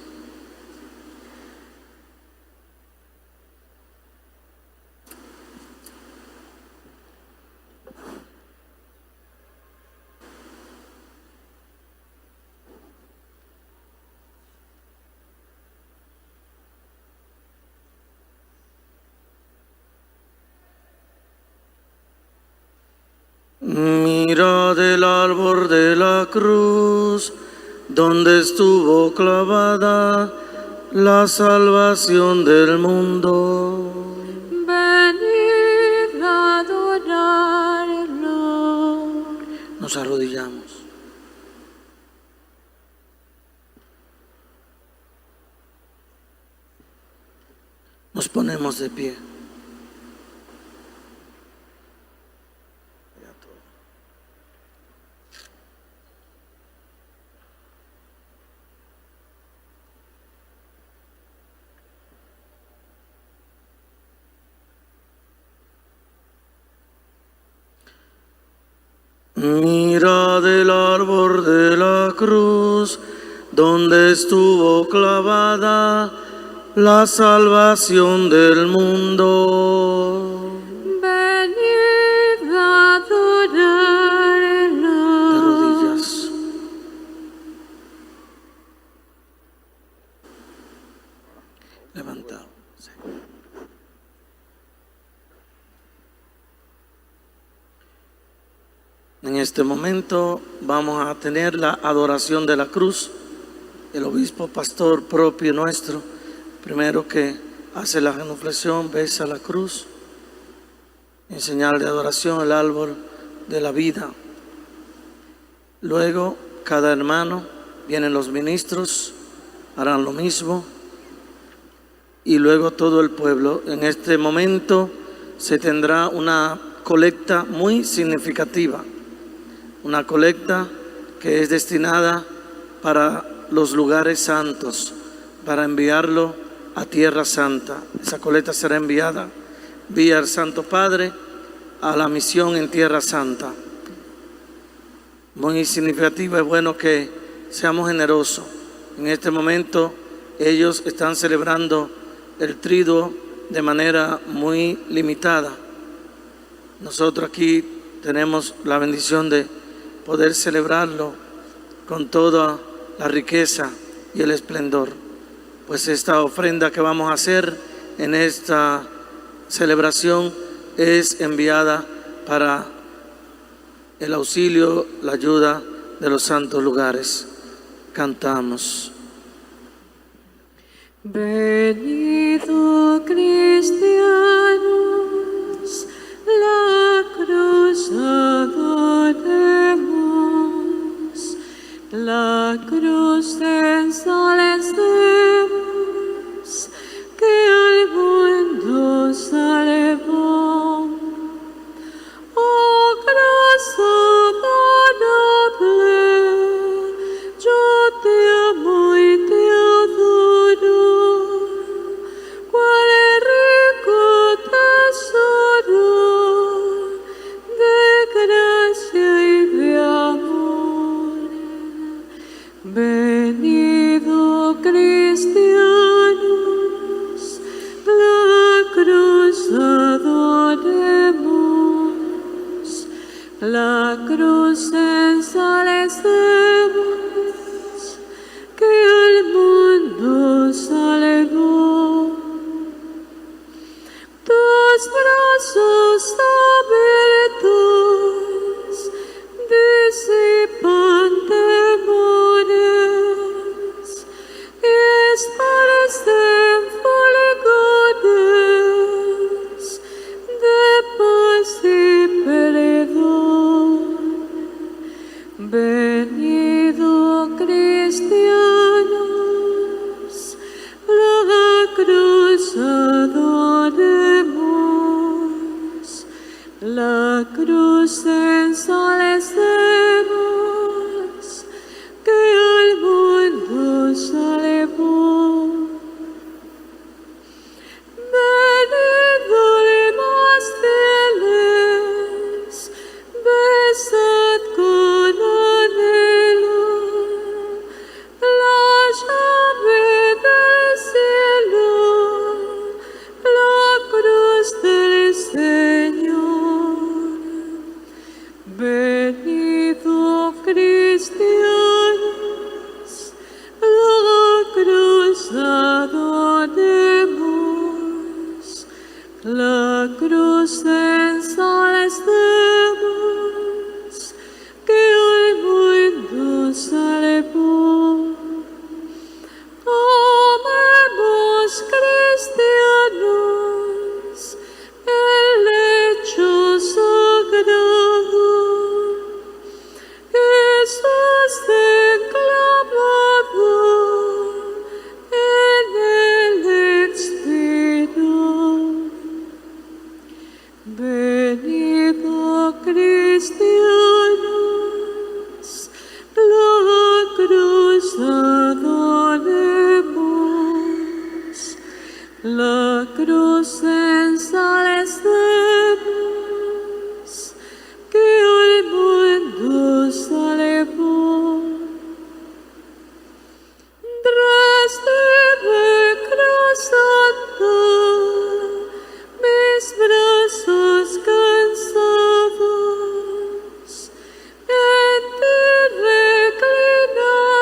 I: Mirad el árbol de la cruz, donde estuvo clavada la salvación del mundo.
E: Venid a adorarlo.
I: Nos arrodillamos. Nos ponemos de pie. Mirad el árbol de la cruz, donde estuvo clavada la salvación del mundo.
E: Venid a adorarlo.
I: De rodillas. Levantado. Sí. En este momento vamos a tener la adoración de la cruz. El obispo pastor propio nuestro, primero que hace la genuflexión, besa la cruz, en señal de adoración el árbol de la vida. Luego cada hermano, vienen los ministros, harán lo mismo, y luego todo el pueblo. En este momento se tendrá una colecta muy significativa, una colecta que es destinada para los lugares santos, para enviarlo a Tierra Santa. Esa colecta será enviada vía el Santo Padre a la misión en Tierra Santa. Muy significativo, es bueno que seamos generosos. En este momento ellos están celebrando el triduo de manera muy limitada. Nosotros aquí tenemos la bendición de poder celebrarlo con toda la riqueza y el esplendor. Pues esta ofrenda que vamos a hacer en esta celebración es enviada para el auxilio, la ayuda de los santos lugares. Cantamos.
E: Venido cristianos, la cruz adoremos, la cruz ensalzamos, que al mundo salvó. Oh cruz adorable, yo te amo y te adoro. Cuál rico tesoro de gracia y de amor. Venido cristianos, la cruz adoremos, la cruz ensalzamos, que al mundo salvó. Tus brazos abiertos disipan temores y esparcen fulgores de paz y perdón. Venido cristianos, la cruz adoremos, la cruz ensalzamos, que al mundo salvó. Venido más fieles, besad con anhelo la llave del cielo, la cruz del Señor. Venido cristianos, la cruz adoremos, la cruz ensalzamos, que al mundo salvó. Amemos cristianos el lecho sagrado. Jesús enclavado en el expiro. Venido cristianos, la cruz adoremos, la cruz ensalzamos, que al mundo salvó. Recibe, cruz santa, mis brazos cansados, en ti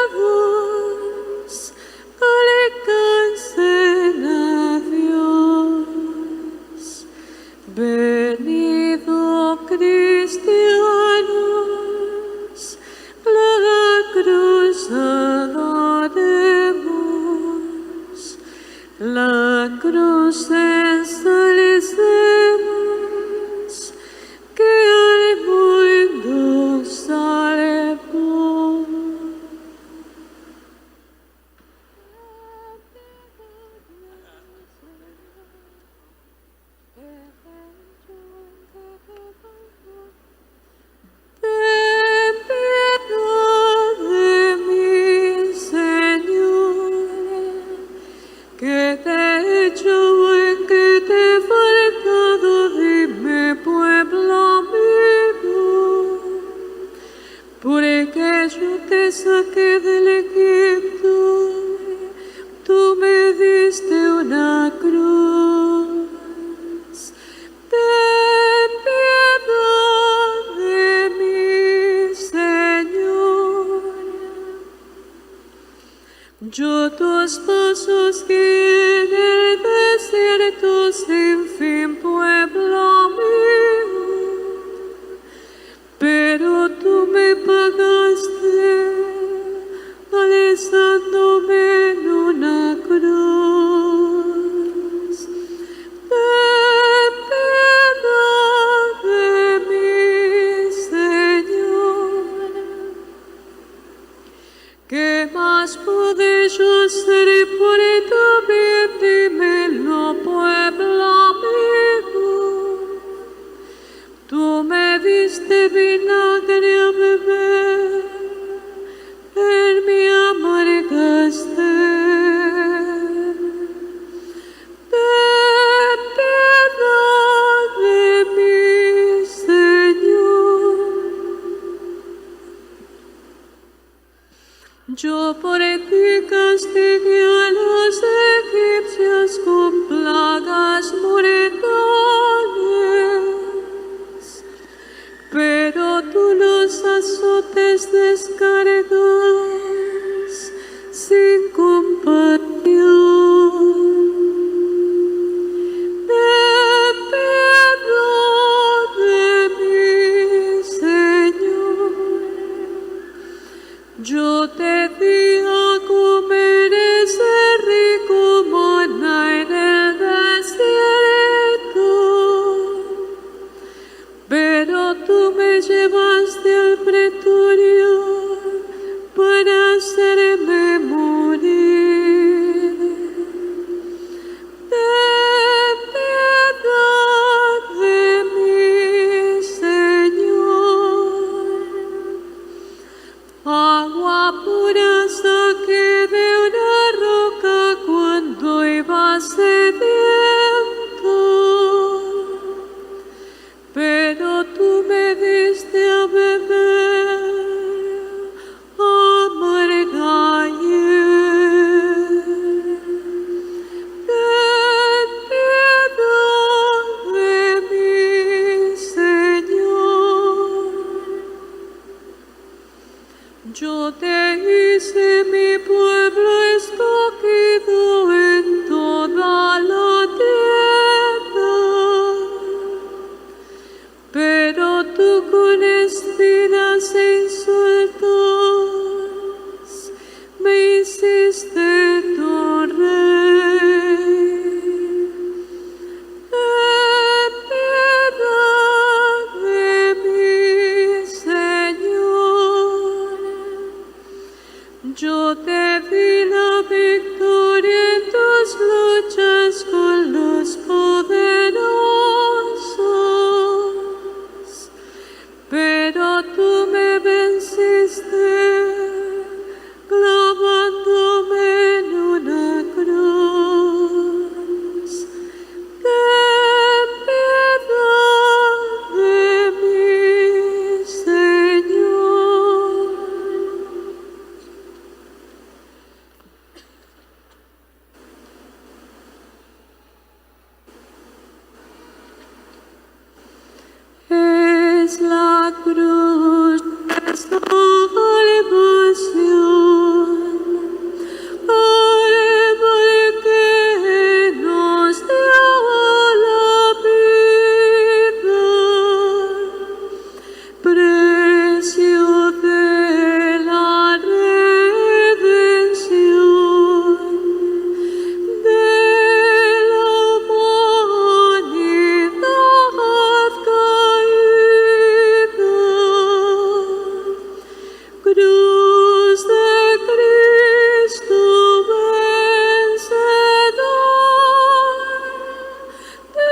E: reclinados, alcancen a Dios. Venido cristianos, la cruz adoremos, la cruz ensalcemos, que al mundo salvó. Ten piedad de mí, Señor, que te he hecho buen, que te he faltado, dime, pueblo mío, porque yo te saqué del Egipto, tú me diste una cruz. Ten piedad sediento, pero tú me diste a beber amarga hiel. Ten piedad de mí, Señor. Yo te hice mi pueblo escogido en toda la tierra, pero tú con espinas e insultos me hiciste tu rey. Ten piedad de mí, Señor. Yo te di la victoria en tus luchas con los poderosos, pero tú me venciste clavándome en una cruz. Ten piedad de mí, Señor. Es la cruz de salvación, árbol que nos dio la vida, precio de la redención de la humanidad caída. Cruz de Cristo vencedor, te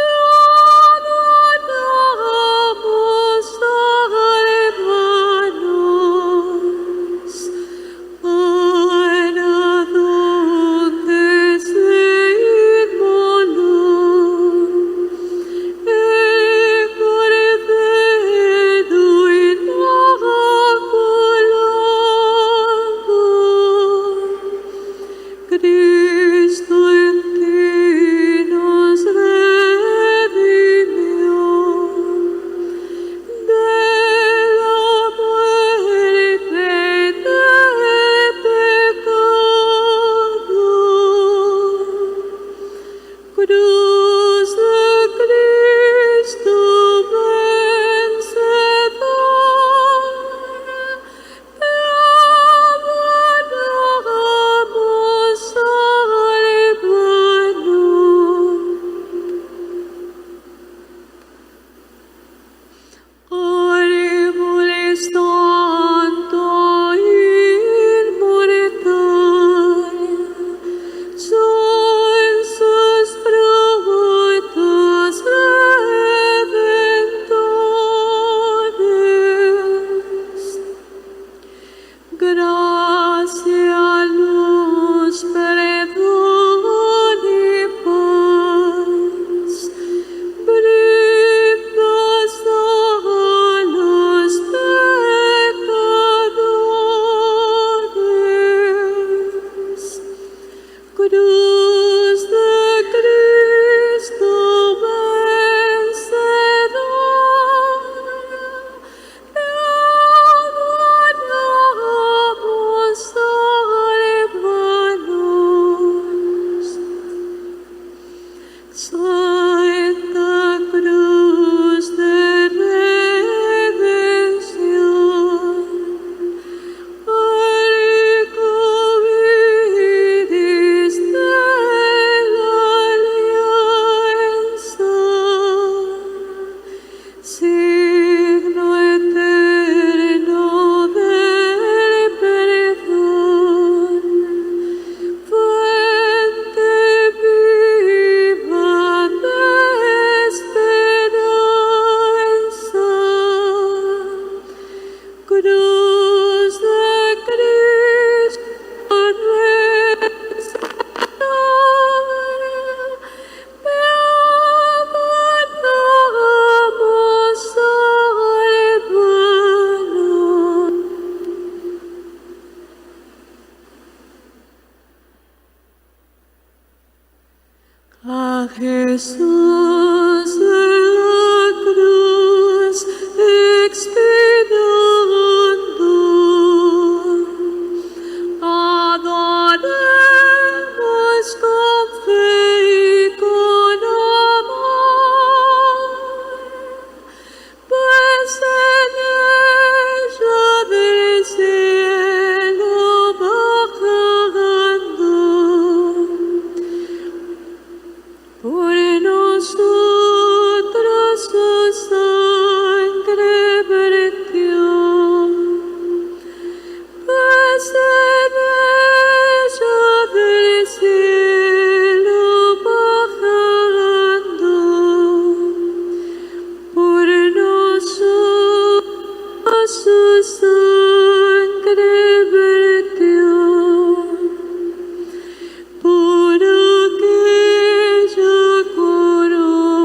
E: adoramos, sálvanos. Ahora donde se inmoló el Cordero inmaculado, Cristo en ti nos redimió de la muerte y del pecado. Cruz de Cristo vencedor, te adoramos, sálvanos. Árbol santo inmortal, son sus pruebas Jesús de la cruz expirando, adoremos con fe y con amor, pues en ella del cielo bajando, por nosotros su sangre vertió, pues en ella del cielo bajando, por nosotros su sangre vertió, por aquella corona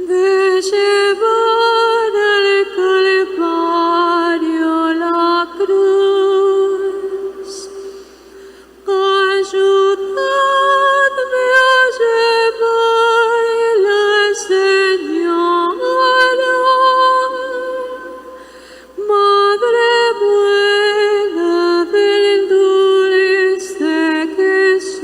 E: de llevar al Calvario la cruz. Ayúdame a llevarla, Señora, Madre buena del dulce Jesús.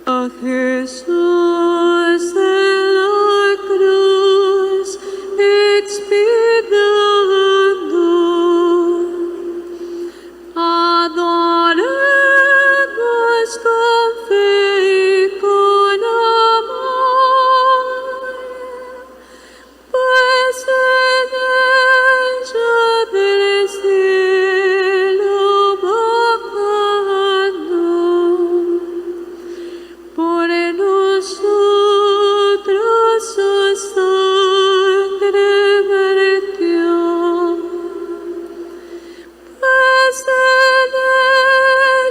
E: A Jesús en la cruz expirando, adoremos con fe y con amor, pues en ella del cielo bajando, por nosotros su sangre vertió, pues en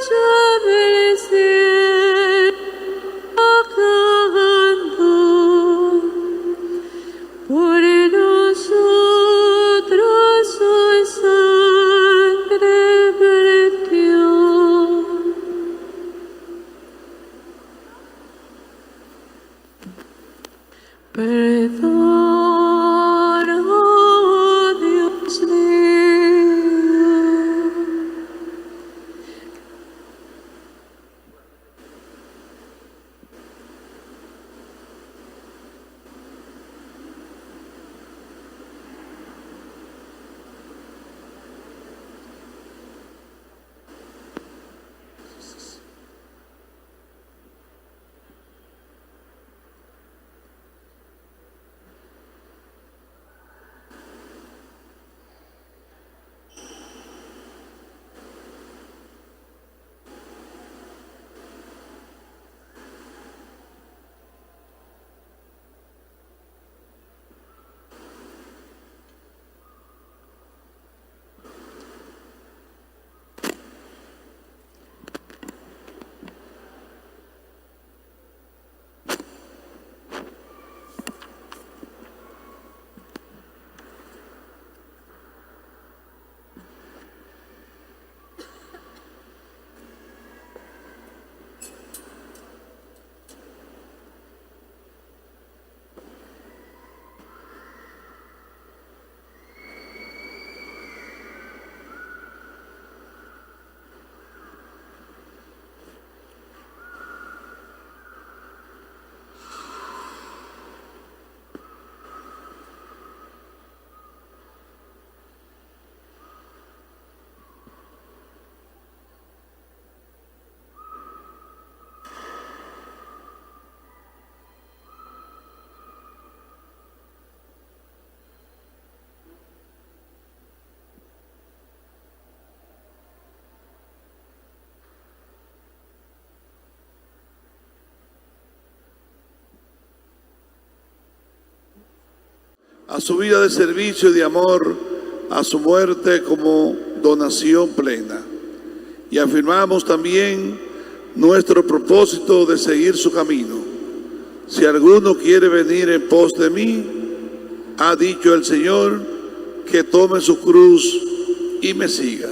E: ella del cielo bajando, por nosotros su sangre vertió. Perdona, oh Dios mío.
A: A su vida de servicio y de amor, a su muerte como donación plena. Y afirmamos también nuestro propósito de seguir su camino. Si alguno quiere venir en pos de mí, ha dicho el Señor, que tome su cruz y me siga.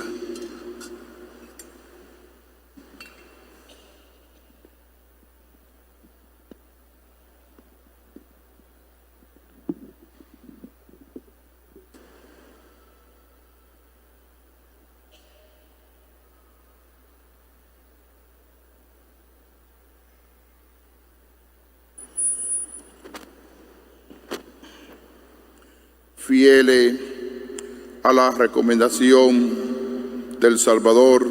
B: Fieles a la recomendación del Salvador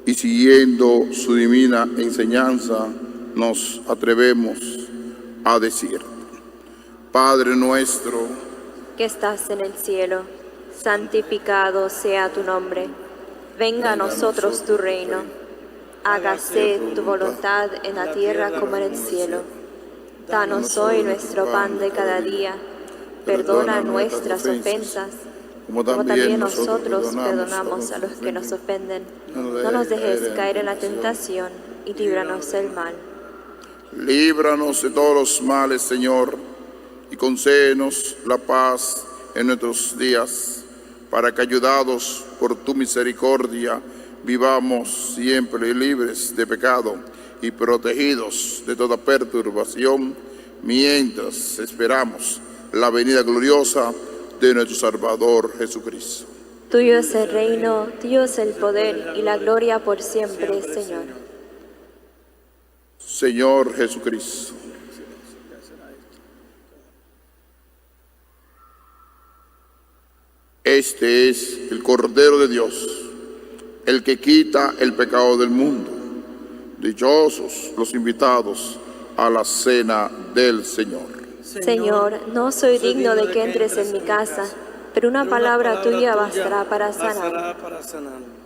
B: y siguiendo su divina enseñanza, nos atrevemos a decir: Padre nuestro,
J: que estás en el cielo, santificado sea tu nombre. Venga a nosotros tu reino. Hágase tu voluntad en la tierra como en el cielo. Danos hoy nuestro pan de cada día. Perdona nuestras ofensas, como también nosotros perdonamos a los que nos ofenden. No nos dejes caer en la tentación y líbranos del mal.
B: Líbranos de todos los males, Señor, y concédenos la paz en nuestros días, para que, ayudados por tu misericordia, vivamos siempre libres de pecado y protegidos de toda perturbación, mientras esperamos la venida gloriosa de nuestro Salvador Jesucristo.
J: Tuyo es el reino, tuyo es el poder y la gloria por siempre, Señor.
B: Señor Jesucristo, este es el Cordero de Dios, el que quita el pecado del mundo. Dichosos los invitados a la cena del Señor.
J: Señor, no soy digno de que entres en mi casa, pero una palabra tuya bastará para sanar.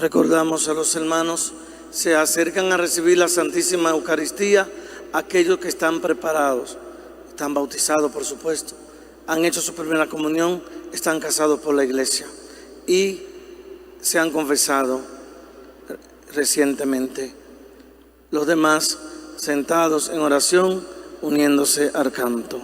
I: Recordamos a los hermanos, se acercan a recibir la Santísima Eucaristía aquellos que están preparados, están bautizados por supuesto, han hecho su primera comunión, están casados por la iglesia y se han confesado recientemente. Los demás sentados en oración, uniéndose al canto.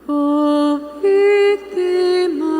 E: Oh, víctima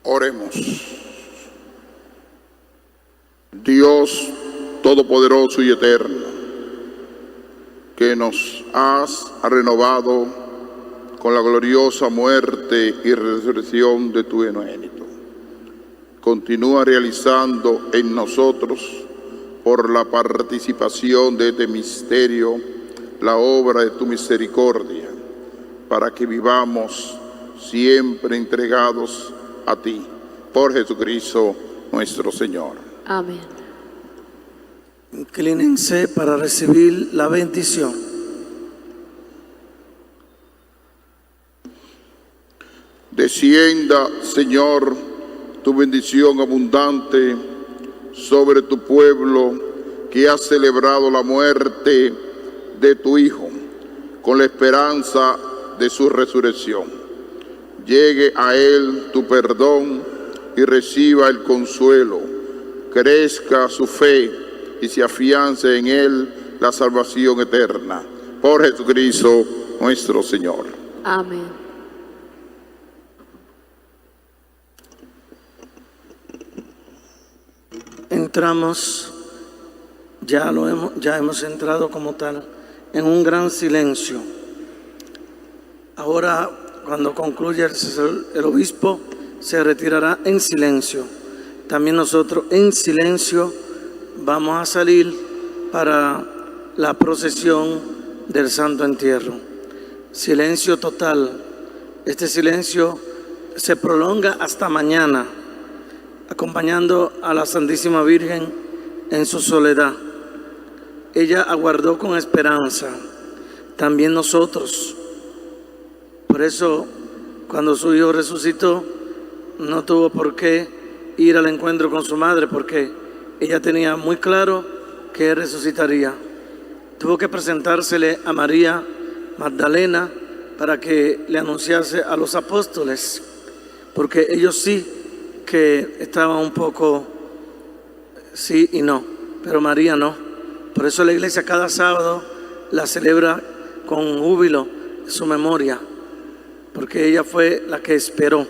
B: Oremos. Dios Todopoderoso y Eterno, que nos has renovado con la gloriosa muerte y resurrección de tu unigénito, continúa realizando en nosotros, por la participación de este misterio, la obra de tu misericordia, para que vivamos siempre entregados a ti, por Jesucristo nuestro Señor.
D: Amén.
I: Inclínense para recibir la bendición.
B: Descienda, Señor, tu bendición abundante sobre tu pueblo que ha celebrado la muerte de tu Hijo con la esperanza de su resurrección. Llegue a él tu perdón y reciba el consuelo. Crezca su fe y se afiance en él la salvación eterna. Por Jesucristo nuestro Señor.
D: Amén.
I: Entramos, ya hemos entrado como tal, en un gran silencio. Ahora, cuando concluya el obispo, se retirará en silencio. También nosotros en silencio vamos a salir para la procesión del Santo Entierro. Silencio total. Este silencio se prolonga hasta mañana, acompañando a la Santísima Virgen en su soledad. Ella aguardó con esperanza, también nosotros. Por eso, cuando su Hijo resucitó, no tuvo por qué ir al encuentro con su madre, porque ella tenía muy claro que Él resucitaría. Tuvo que presentársele a María Magdalena para que le anunciase a los apóstoles, porque ellos sí que estaban un poco sí y no, pero María no. Por eso la iglesia cada sábado la celebra con júbilo su memoria, porque ella fue la que esperó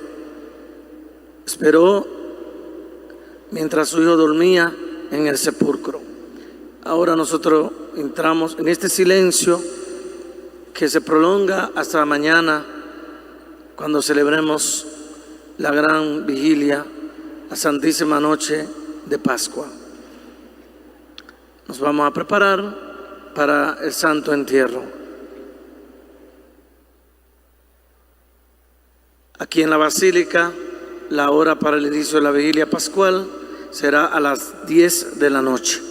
I: mientras su Hijo dormía en el sepulcro. Ahora nosotros entramos en este silencio que se prolonga hasta mañana, cuando celebremos la gran vigilia, la Santísima Noche de Pascua. Nos vamos a preparar para el Santo Entierro. Aquí en la Basílica, la hora para el inicio de la vigilia pascual será a las 10 de la noche.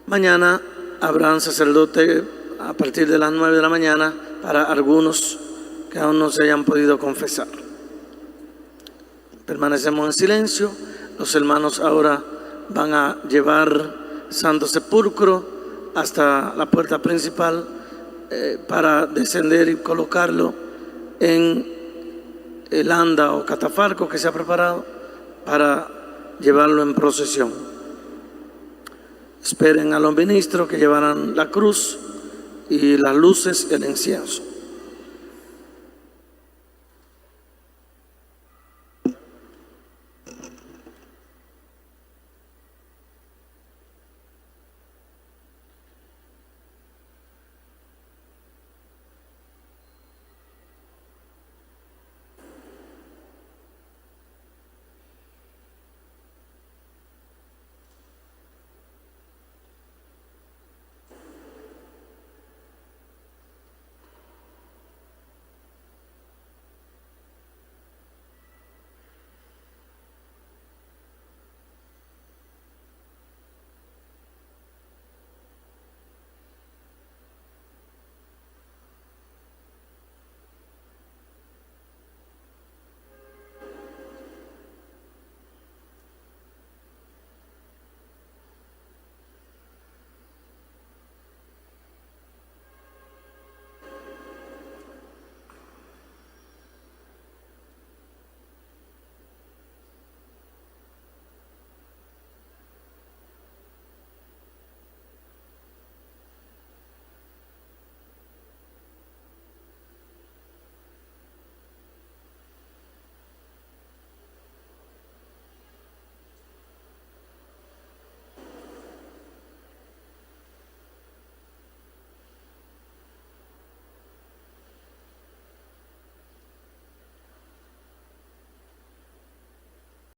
I: Mañana habrá un sacerdote a partir de las 9 de la mañana para algunos que aún no se hayan podido confesar. Permanecemos en silencio. Los hermanos ahora van a llevar Santo Sepulcro hasta la puerta principal para descender y colocarlo en el anda o catafalco que se ha preparado para llevarlo en procesión. Esperen a los ministros que llevarán la cruz y las luces y el incienso.